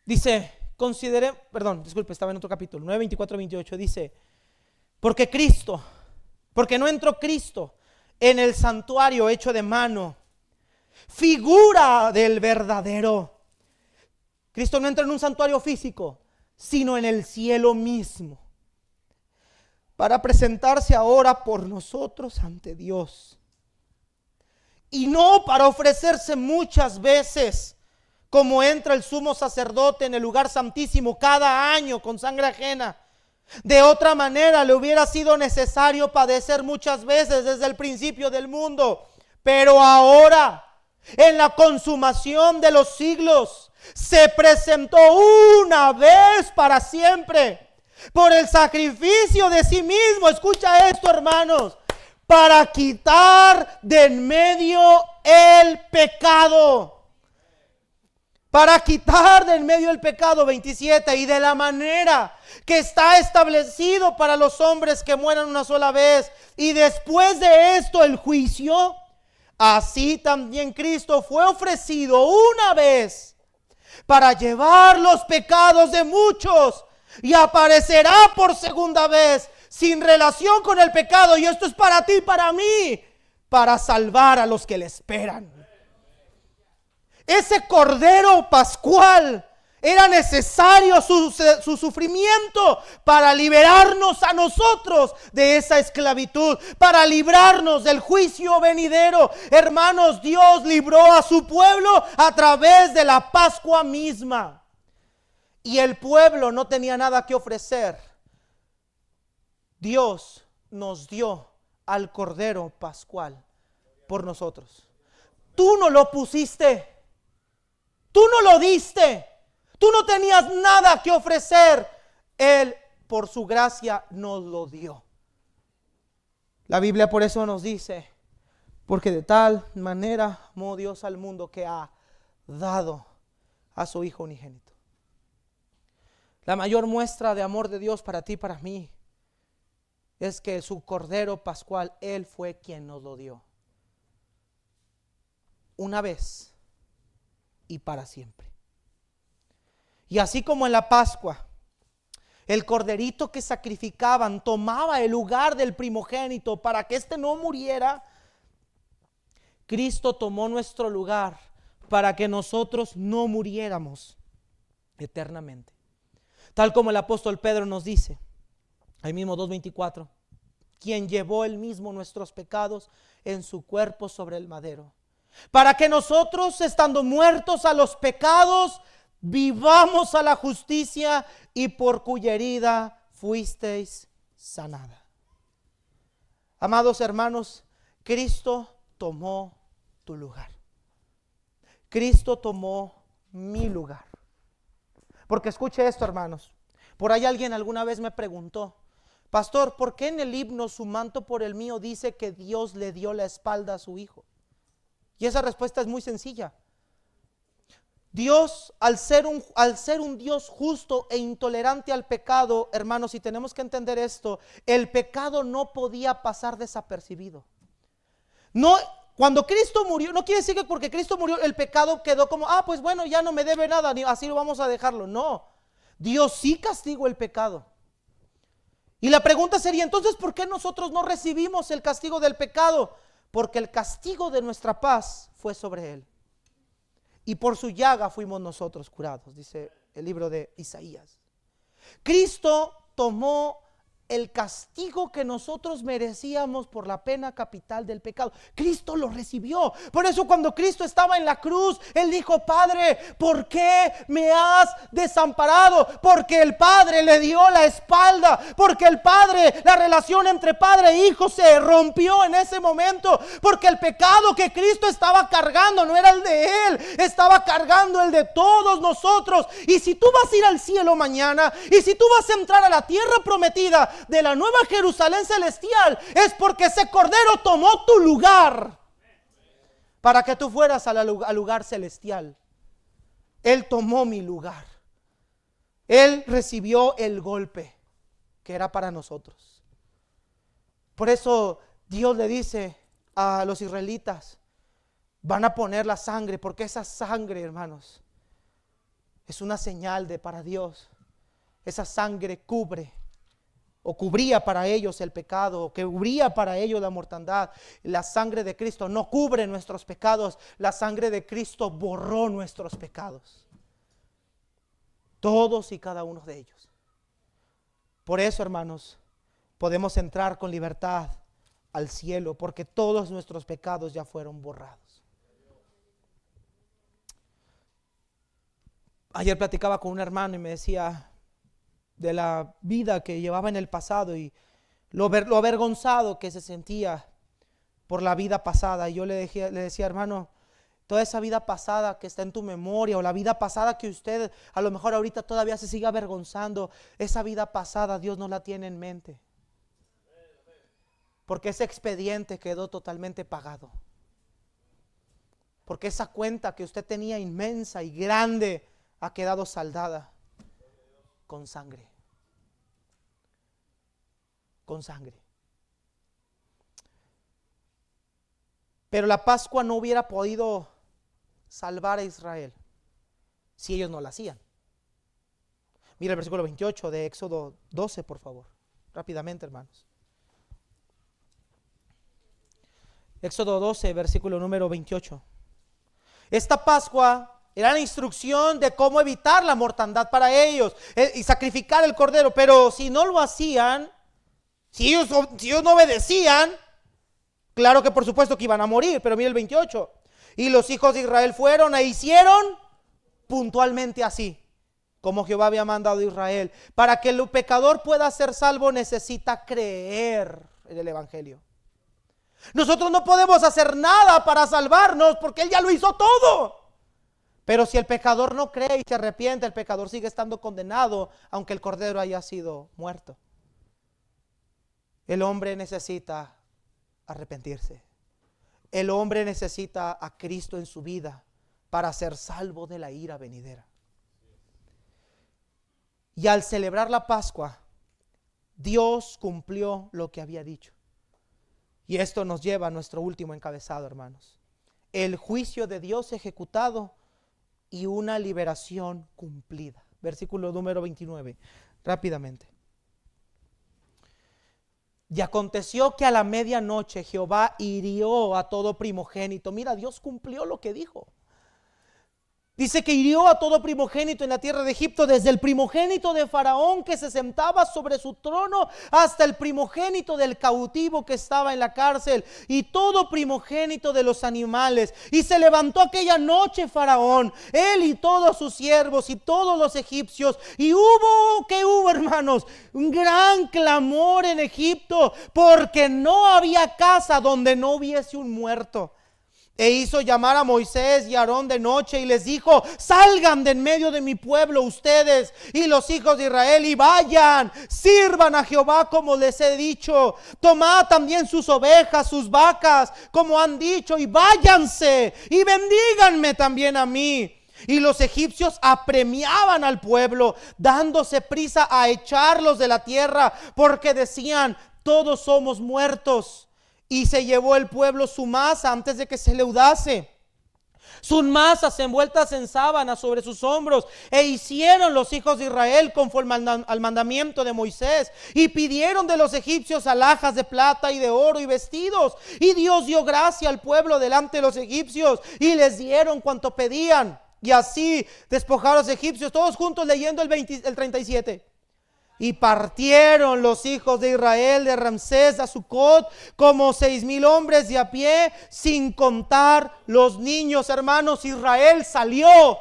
Dice, estaba en otro capítulo, 9, 24, 28, dice, porque no entró Cristo en el santuario hecho de mano, figura del verdadero. Cristo no entra en un santuario físico, sino en el cielo mismo, para presentarse ahora por nosotros ante Dios. Y no para ofrecerse muchas veces, como entra el sumo sacerdote en el lugar santísimo cada año con sangre ajena. De otra manera le hubiera sido necesario padecer muchas veces desde el principio del mundo. Pero ahora, en la consumación de los siglos, se presentó una vez para siempre por el sacrificio de sí mismo. Escucha esto, hermanos, para quitar de en medio el pecado. Para quitar de en medio el pecado, 27, y de la manera que está establecido para los hombres que mueran una sola vez, y después de esto el juicio, así también Cristo fue ofrecido una vez para llevar los pecados de muchos, y aparecerá por segunda vez sin relación con el pecado, y esto es para ti y para mí, para salvar a los que le esperan. Ese cordero pascual era necesario su sufrimiento para liberarnos a nosotros de esa esclavitud, para librarnos del juicio venidero. Hermanos, Dios libró a su pueblo a través de la Pascua misma. Y el pueblo no tenía nada que ofrecer. Dios nos dio al cordero pascual por nosotros. Tú no lo pusiste. Tú no lo diste. Tú no tenías nada que ofrecer. Él, por su gracia, nos lo dio. La Biblia por eso nos dice, porque de tal manera amó Dios al mundo que ha dado a su Hijo unigénito. La mayor muestra de amor de Dios para ti y para mí es que su cordero pascual, Él fue quien nos lo dio. Una vez y para siempre. Y así como en la Pascua, el corderito que sacrificaban tomaba el lugar del primogénito para que éste no muriera, Cristo tomó nuestro lugar para que nosotros no muriéramos eternamente. Tal como el apóstol Pedro nos dice, ahí mismo 2:24, quien llevó él mismo nuestros pecados en su cuerpo sobre el madero, para que nosotros, estando muertos a los pecados, vivamos a la justicia, y por cuya herida fuisteis sanada. Amados hermanos, Cristo tomó tu lugar. Cristo tomó mi lugar. Porque escuche esto, hermanos. Por ahí alguien alguna vez me preguntó, pastor, ¿por qué en el himno Su manto por el mío dice que Dios le dio la espalda a su Hijo? Y esa respuesta es muy sencilla. Dios, al ser un Dios justo e intolerante al pecado, hermanos, y tenemos que entender esto, el pecado no podía pasar desapercibido. No, cuando Cristo murió, no quiere decir que porque Cristo murió el pecado quedó como, pues bueno, ya no me debe nada, ni así lo vamos a dejarlo. No, Dios sí castigó el pecado. Y la pregunta sería, entonces, ¿por qué nosotros no recibimos el castigo del pecado? Porque el castigo de nuestra paz fue sobre Él, y por su llaga fuimos nosotros curados, dice el libro de Isaías. Cristo tomó el castigo que nosotros merecíamos por la pena capital del pecado. Cristo lo recibió. Por eso cuando Cristo estaba en la cruz, Él dijo, Padre, ¿por qué me has desamparado? Porque el Padre le dio la espalda, porque el Padre, la relación entre Padre e Hijo se rompió en ese momento, porque el pecado que Cristo estaba cargando no era el de Él, estaba cargando el de todos nosotros. Y si tú vas a ir al cielo mañana, y si tú vas a entrar a la tierra prometida de la nueva Jerusalén celestial, es porque ese cordero tomó tu lugar para que tú fueras al lugar celestial. Él tomó mi lugar. Él recibió el golpe que era para nosotros. Por eso Dios le dice a los israelitas, van a poner la sangre, porque esa sangre, hermanos, es una señal de para Dios. Esa sangre cubre o cubría para ellos el pecado, o cubría para ellos la mortandad. La sangre de Cristo no cubre nuestros pecados, la sangre de Cristo borró nuestros pecados. Todos y cada uno de ellos. Por eso, hermanos, podemos entrar con libertad al cielo, porque todos nuestros pecados ya fueron borrados. Ayer platicaba con un hermano y me decía de la vida que llevaba en el pasado y lo avergonzado que se sentía por la vida pasada. Y yo le decía, hermano, toda esa vida pasada que está en tu memoria, o la vida pasada que usted a lo mejor ahorita todavía se sigue avergonzando, esa vida pasada Dios no la tiene en mente, porque ese expediente quedó totalmente pagado, porque esa cuenta que usted tenía inmensa y grande ha quedado saldada con sangre. Con sangre. Pero la Pascua no hubiera podido salvar a Israel si ellos no la hacían. Mira el versículo 28 de Éxodo 12, por favor. Rápidamente, hermanos. Éxodo 12, versículo número 28. Esta Pascua era la instrucción de cómo evitar la mortandad para ellos y sacrificar el cordero. Pero si no lo hacían, si ellos no obedecían, claro que por supuesto que iban a morir. Pero mira el 28. Y los hijos de Israel fueron e hicieron puntualmente así, como Jehová había mandado a Israel. Para que el pecador pueda ser salvo, necesita creer en el evangelio. Nosotros no podemos hacer nada para salvarnos, porque Él ya lo hizo todo. Pero si el pecador no cree y se arrepiente, el pecador sigue estando condenado, aunque el cordero haya sido muerto. El hombre necesita arrepentirse. El hombre necesita a Cristo en su vida para ser salvo de la ira venidera. Y al celebrar la Pascua, Dios cumplió lo que había dicho. Y esto nos lleva a nuestro último encabezado, hermanos. El juicio de Dios ejecutado y una liberación cumplida. Versículo número 29, rápidamente. Y aconteció que a la medianoche Jehová hirió a todo primogénito. Mira, Dios cumplió lo que dijo. Dice que hirió a todo primogénito en la tierra de Egipto, desde el primogénito de Faraón que se sentaba sobre su trono, hasta el primogénito del cautivo que estaba en la cárcel, y todo primogénito de los animales. Y se levantó aquella noche Faraón, él y todos sus siervos y todos los egipcios. Y ¿qué hubo, hermanos? Un gran clamor en Egipto, porque no había casa donde no hubiese un muerto. E hizo llamar a Moisés y a Aarón de noche y les dijo: salgan de en medio de mi pueblo ustedes y los hijos de Israel, y vayan, sirvan a Jehová como les he dicho. Tomad también sus ovejas, sus vacas, como han dicho, y váyanse y bendíganme también a mí. Y los egipcios apremiaban al pueblo, dándose prisa a echarlos de la tierra, porque decían: todos somos muertos. Y se llevó el pueblo su masa antes de que se leudase, sus masas envueltas en sábanas sobre sus hombros. E hicieron los hijos de Israel conforme al mandamiento de Moisés, y pidieron de los egipcios alhajas de plata y de oro y vestidos. Y Dios dio gracia al pueblo delante de los egipcios, y les dieron cuanto pedían. Y así despojaron a los egipcios. Todos juntos leyendo el 37. Y partieron los hijos de Israel de Ramsés a Sucot como 6,000 hombres de a pie, sin contar los niños. Hermanos, Israel salió.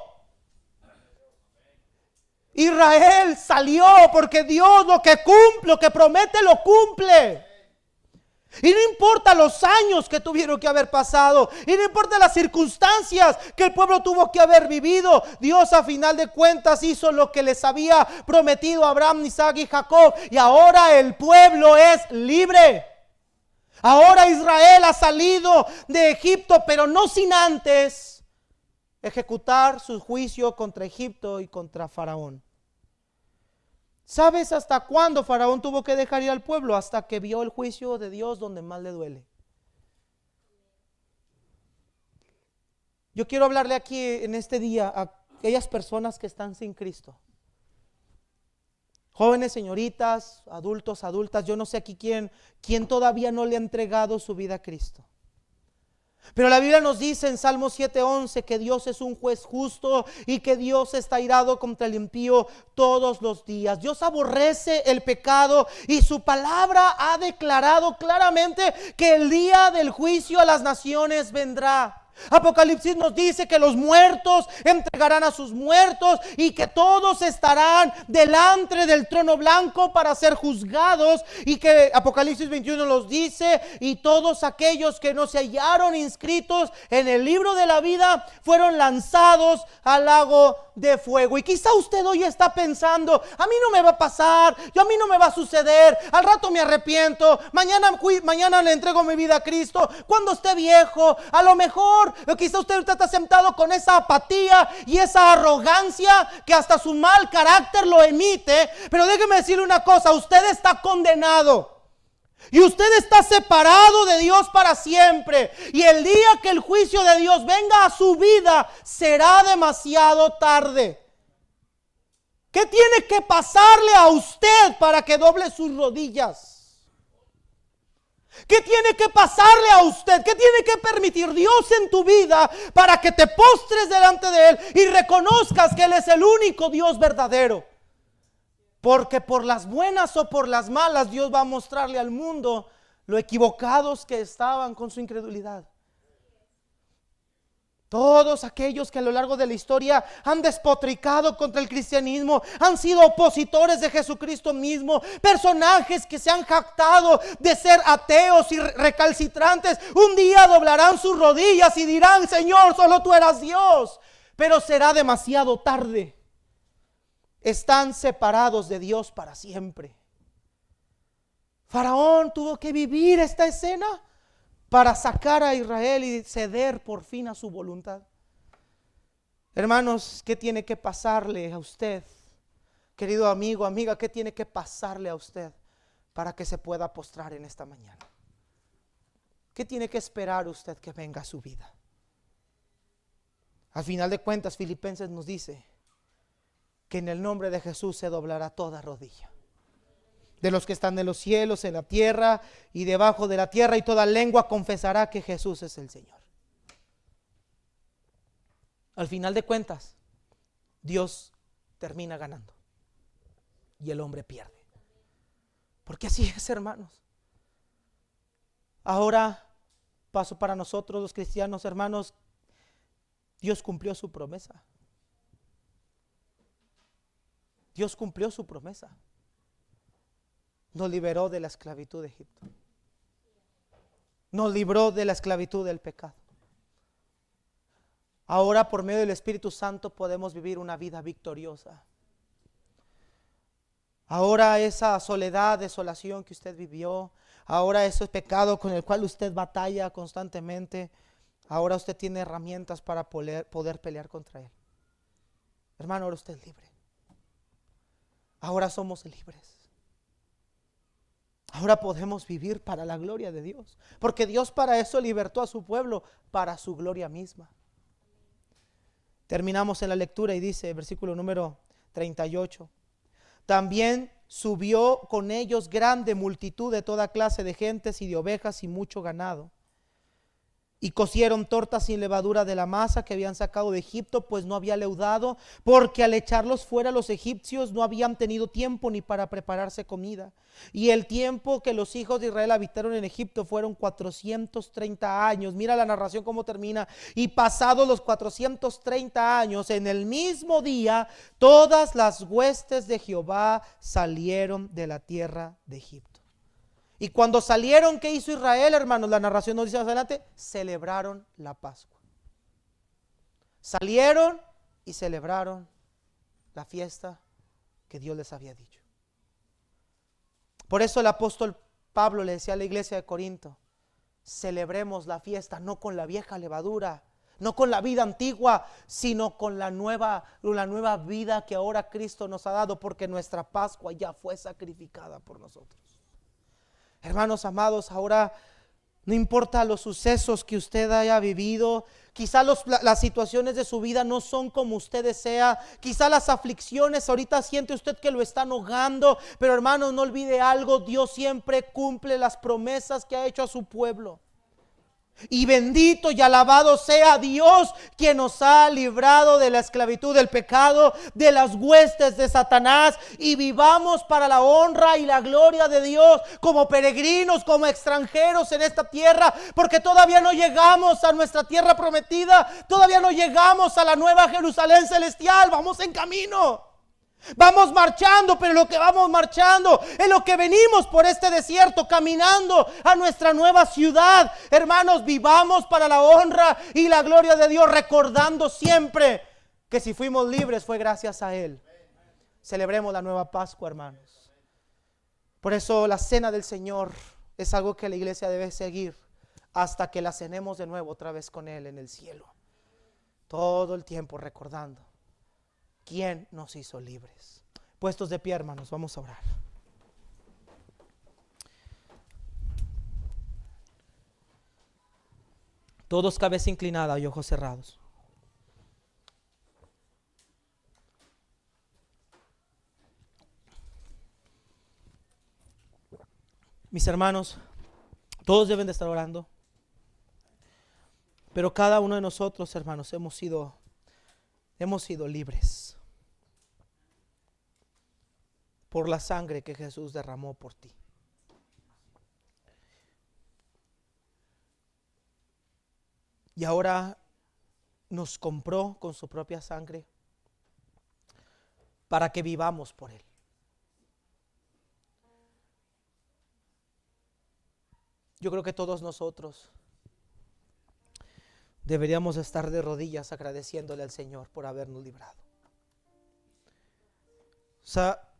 Israel salió porque Dios lo que promete lo cumple. Y no importa los años que tuvieron que haber pasado, y no importa las circunstancias que el pueblo tuvo que haber vivido, Dios a final de cuentas hizo lo que les había prometido a Abraham, Isaac y Jacob. Y ahora el pueblo es libre. Ahora Israel ha salido de Egipto, pero no sin antes ejecutar su juicio contra Egipto y contra Faraón. ¿Sabes hasta cuándo Faraón tuvo que dejar ir al pueblo? Hasta que vio el juicio de Dios donde más le duele. Yo quiero hablarle aquí en este día a aquellas personas que están sin Cristo. Jóvenes, señoritas, adultos, adultas, yo no sé aquí quién todavía no le ha entregado su vida a Cristo. Pero la Biblia nos dice en Salmo 7:11 que Dios es un juez justo y que Dios está irado contra el impío todos los días. Dios aborrece el pecado y su palabra ha declarado claramente que el día del juicio a las naciones vendrá. Apocalipsis nos dice que los muertos entregarán a sus muertos y que todos estarán delante del trono blanco para ser juzgados, y que Apocalipsis 21 nos dice: y todos aquellos que no se hallaron inscritos en el libro de la vida fueron lanzados al lago de fuego. Y quizá usted hoy está pensando: a mí no me va a pasar, a mí no me va a suceder, al rato me arrepiento, mañana le entrego mi vida a Cristo, cuando esté viejo. A lo mejor quizá usted está sentado con esa apatía y esa arrogancia que hasta su mal carácter lo emite. Pero déjeme decirle una cosa: usted está condenado y usted está separado de Dios para siempre. Y el día que el juicio de Dios venga a su vida será demasiado tarde. ¿Qué tiene que pasarle a usted para que doble sus rodillas? ¿Qué tiene que pasarle a usted? ¿Qué tiene que permitir Dios en tu vida para que te postres delante de Él y reconozcas que Él es el único Dios verdadero? Porque por las buenas o por las malas, Dios va a mostrarle al mundo lo equivocados que estaban con su incredulidad. Todos aquellos que a lo largo de la historia han despotricado contra el cristianismo, han sido opositores de Jesucristo mismo, personajes que se han jactado de ser ateos y recalcitrantes, un día doblarán sus rodillas y dirán: Señor, solo tú eras Dios. Pero será demasiado tarde. Están separados de Dios para siempre. Faraón tuvo que vivir esta escena para sacar a Israel y ceder por fin a su voluntad. Hermanos, ¿qué tiene que pasarle a usted? Querido amigo, amiga, ¿qué tiene que pasarle a usted para que se pueda postrar en esta mañana? ¿Qué tiene que esperar usted que venga a su vida? Al final de cuentas, Filipenses nos dice que en el nombre de Jesús se doblará toda rodilla, de los que están en los cielos, en la tierra y debajo de la tierra, y toda lengua confesará que Jesús es el Señor. Al final de cuentas, Dios termina ganando y el hombre pierde. Porque así es, hermanos. Ahora paso para nosotros los cristianos, hermanos. Dios cumplió su promesa. Dios cumplió su promesa. Nos liberó de la esclavitud de Egipto. Nos libró de la esclavitud del pecado. Ahora, por medio del Espíritu Santo, podemos vivir una vida victoriosa. Ahora esa soledad, desolación que usted vivió, ahora ese pecado con el cual usted batalla constantemente, ahora usted tiene herramientas para poder pelear contra él. Hermano, ahora usted es libre. Ahora somos libres. Ahora podemos vivir para la gloria de Dios, porque Dios para eso libertó a su pueblo, para su gloria misma. Terminamos en la lectura y dice, versículo número 38: también subió con ellos grande multitud de toda clase de gentes y de ovejas y mucho ganado. Y cocieron tortas sin levadura de la masa que habían sacado de Egipto, pues no había leudado, porque al echarlos fuera los egipcios no habían tenido tiempo ni para prepararse comida. Y el tiempo que los hijos de Israel habitaron en Egipto fueron 430 años. Mira la narración cómo termina. Y pasados los 430 años, en el mismo día, todas las huestes de Jehová salieron de la tierra de Egipto. Y cuando salieron, ¿qué hizo Israel, hermanos? La narración nos dice más adelante: celebraron la Pascua. Salieron y celebraron la fiesta que Dios les había dicho. Por eso el apóstol Pablo le decía a la iglesia de Corinto: celebremos la fiesta no con la vieja levadura, no con la vida antigua, sino con la nueva vida que ahora Cristo nos ha dado, porque nuestra Pascua ya fue sacrificada por nosotros. Hermanos amados, ahora No importa los sucesos que usted haya vivido, quizá las situaciones de su vida no son como usted desea, quizá las aflicciones ahorita siente usted que lo están ahogando, pero hermanos, no olvide algo: Dios siempre cumple las promesas que ha hecho a su pueblo. Y bendito y alabado sea Dios, quien nos ha librado de la esclavitud del pecado, de las huestes de Satanás, y vivamos para la honra y la gloria de Dios, como peregrinos, como extranjeros en esta tierra, porque todavía no llegamos a nuestra tierra prometida, todavía no llegamos a la nueva Jerusalén celestial. Vamos en camino, vamos marchando, pero lo que vamos marchando es lo que venimos por este desierto, caminando a nuestra nueva ciudad. Hermanos, vivamos para la honra y la gloria de Dios, recordando siempre que si fuimos libres fue gracias a Él. Celebremos la nueva Pascua, hermanos. Por eso la cena del Señor es algo que la iglesia debe seguir hasta que la cenemos de nuevo otra vez con Él en el cielo. Todo el tiempo recordando ¿quién nos hizo libres? Puestos de pie, hermanos, vamos a orar. Todos cabeza inclinada y ojos cerrados. Mis hermanos, todos deben de estar orando, pero cada uno de nosotros, hermanos, hemos sido libres por la sangre que Jesús derramó por ti. Y ahora nos compró con su propia sangre para que vivamos por Él. Yo creo que todos nosotros deberíamos estar de rodillas agradeciéndole al Señor por habernos librado.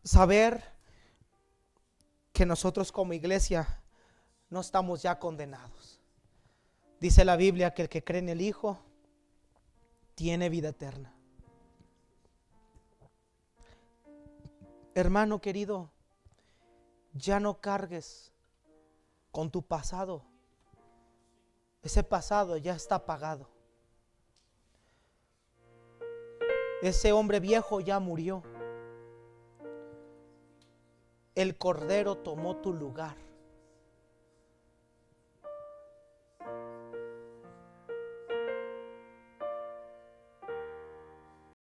Saber que nosotros como iglesia no estamos ya condenados. Dice la Biblia que el que cree en el Hijo tiene vida eterna. Hermano querido, ya no cargues con tu pasado. Ese pasado ya está pagado. Ese hombre viejo ya murió. El Cordero tomó tu lugar.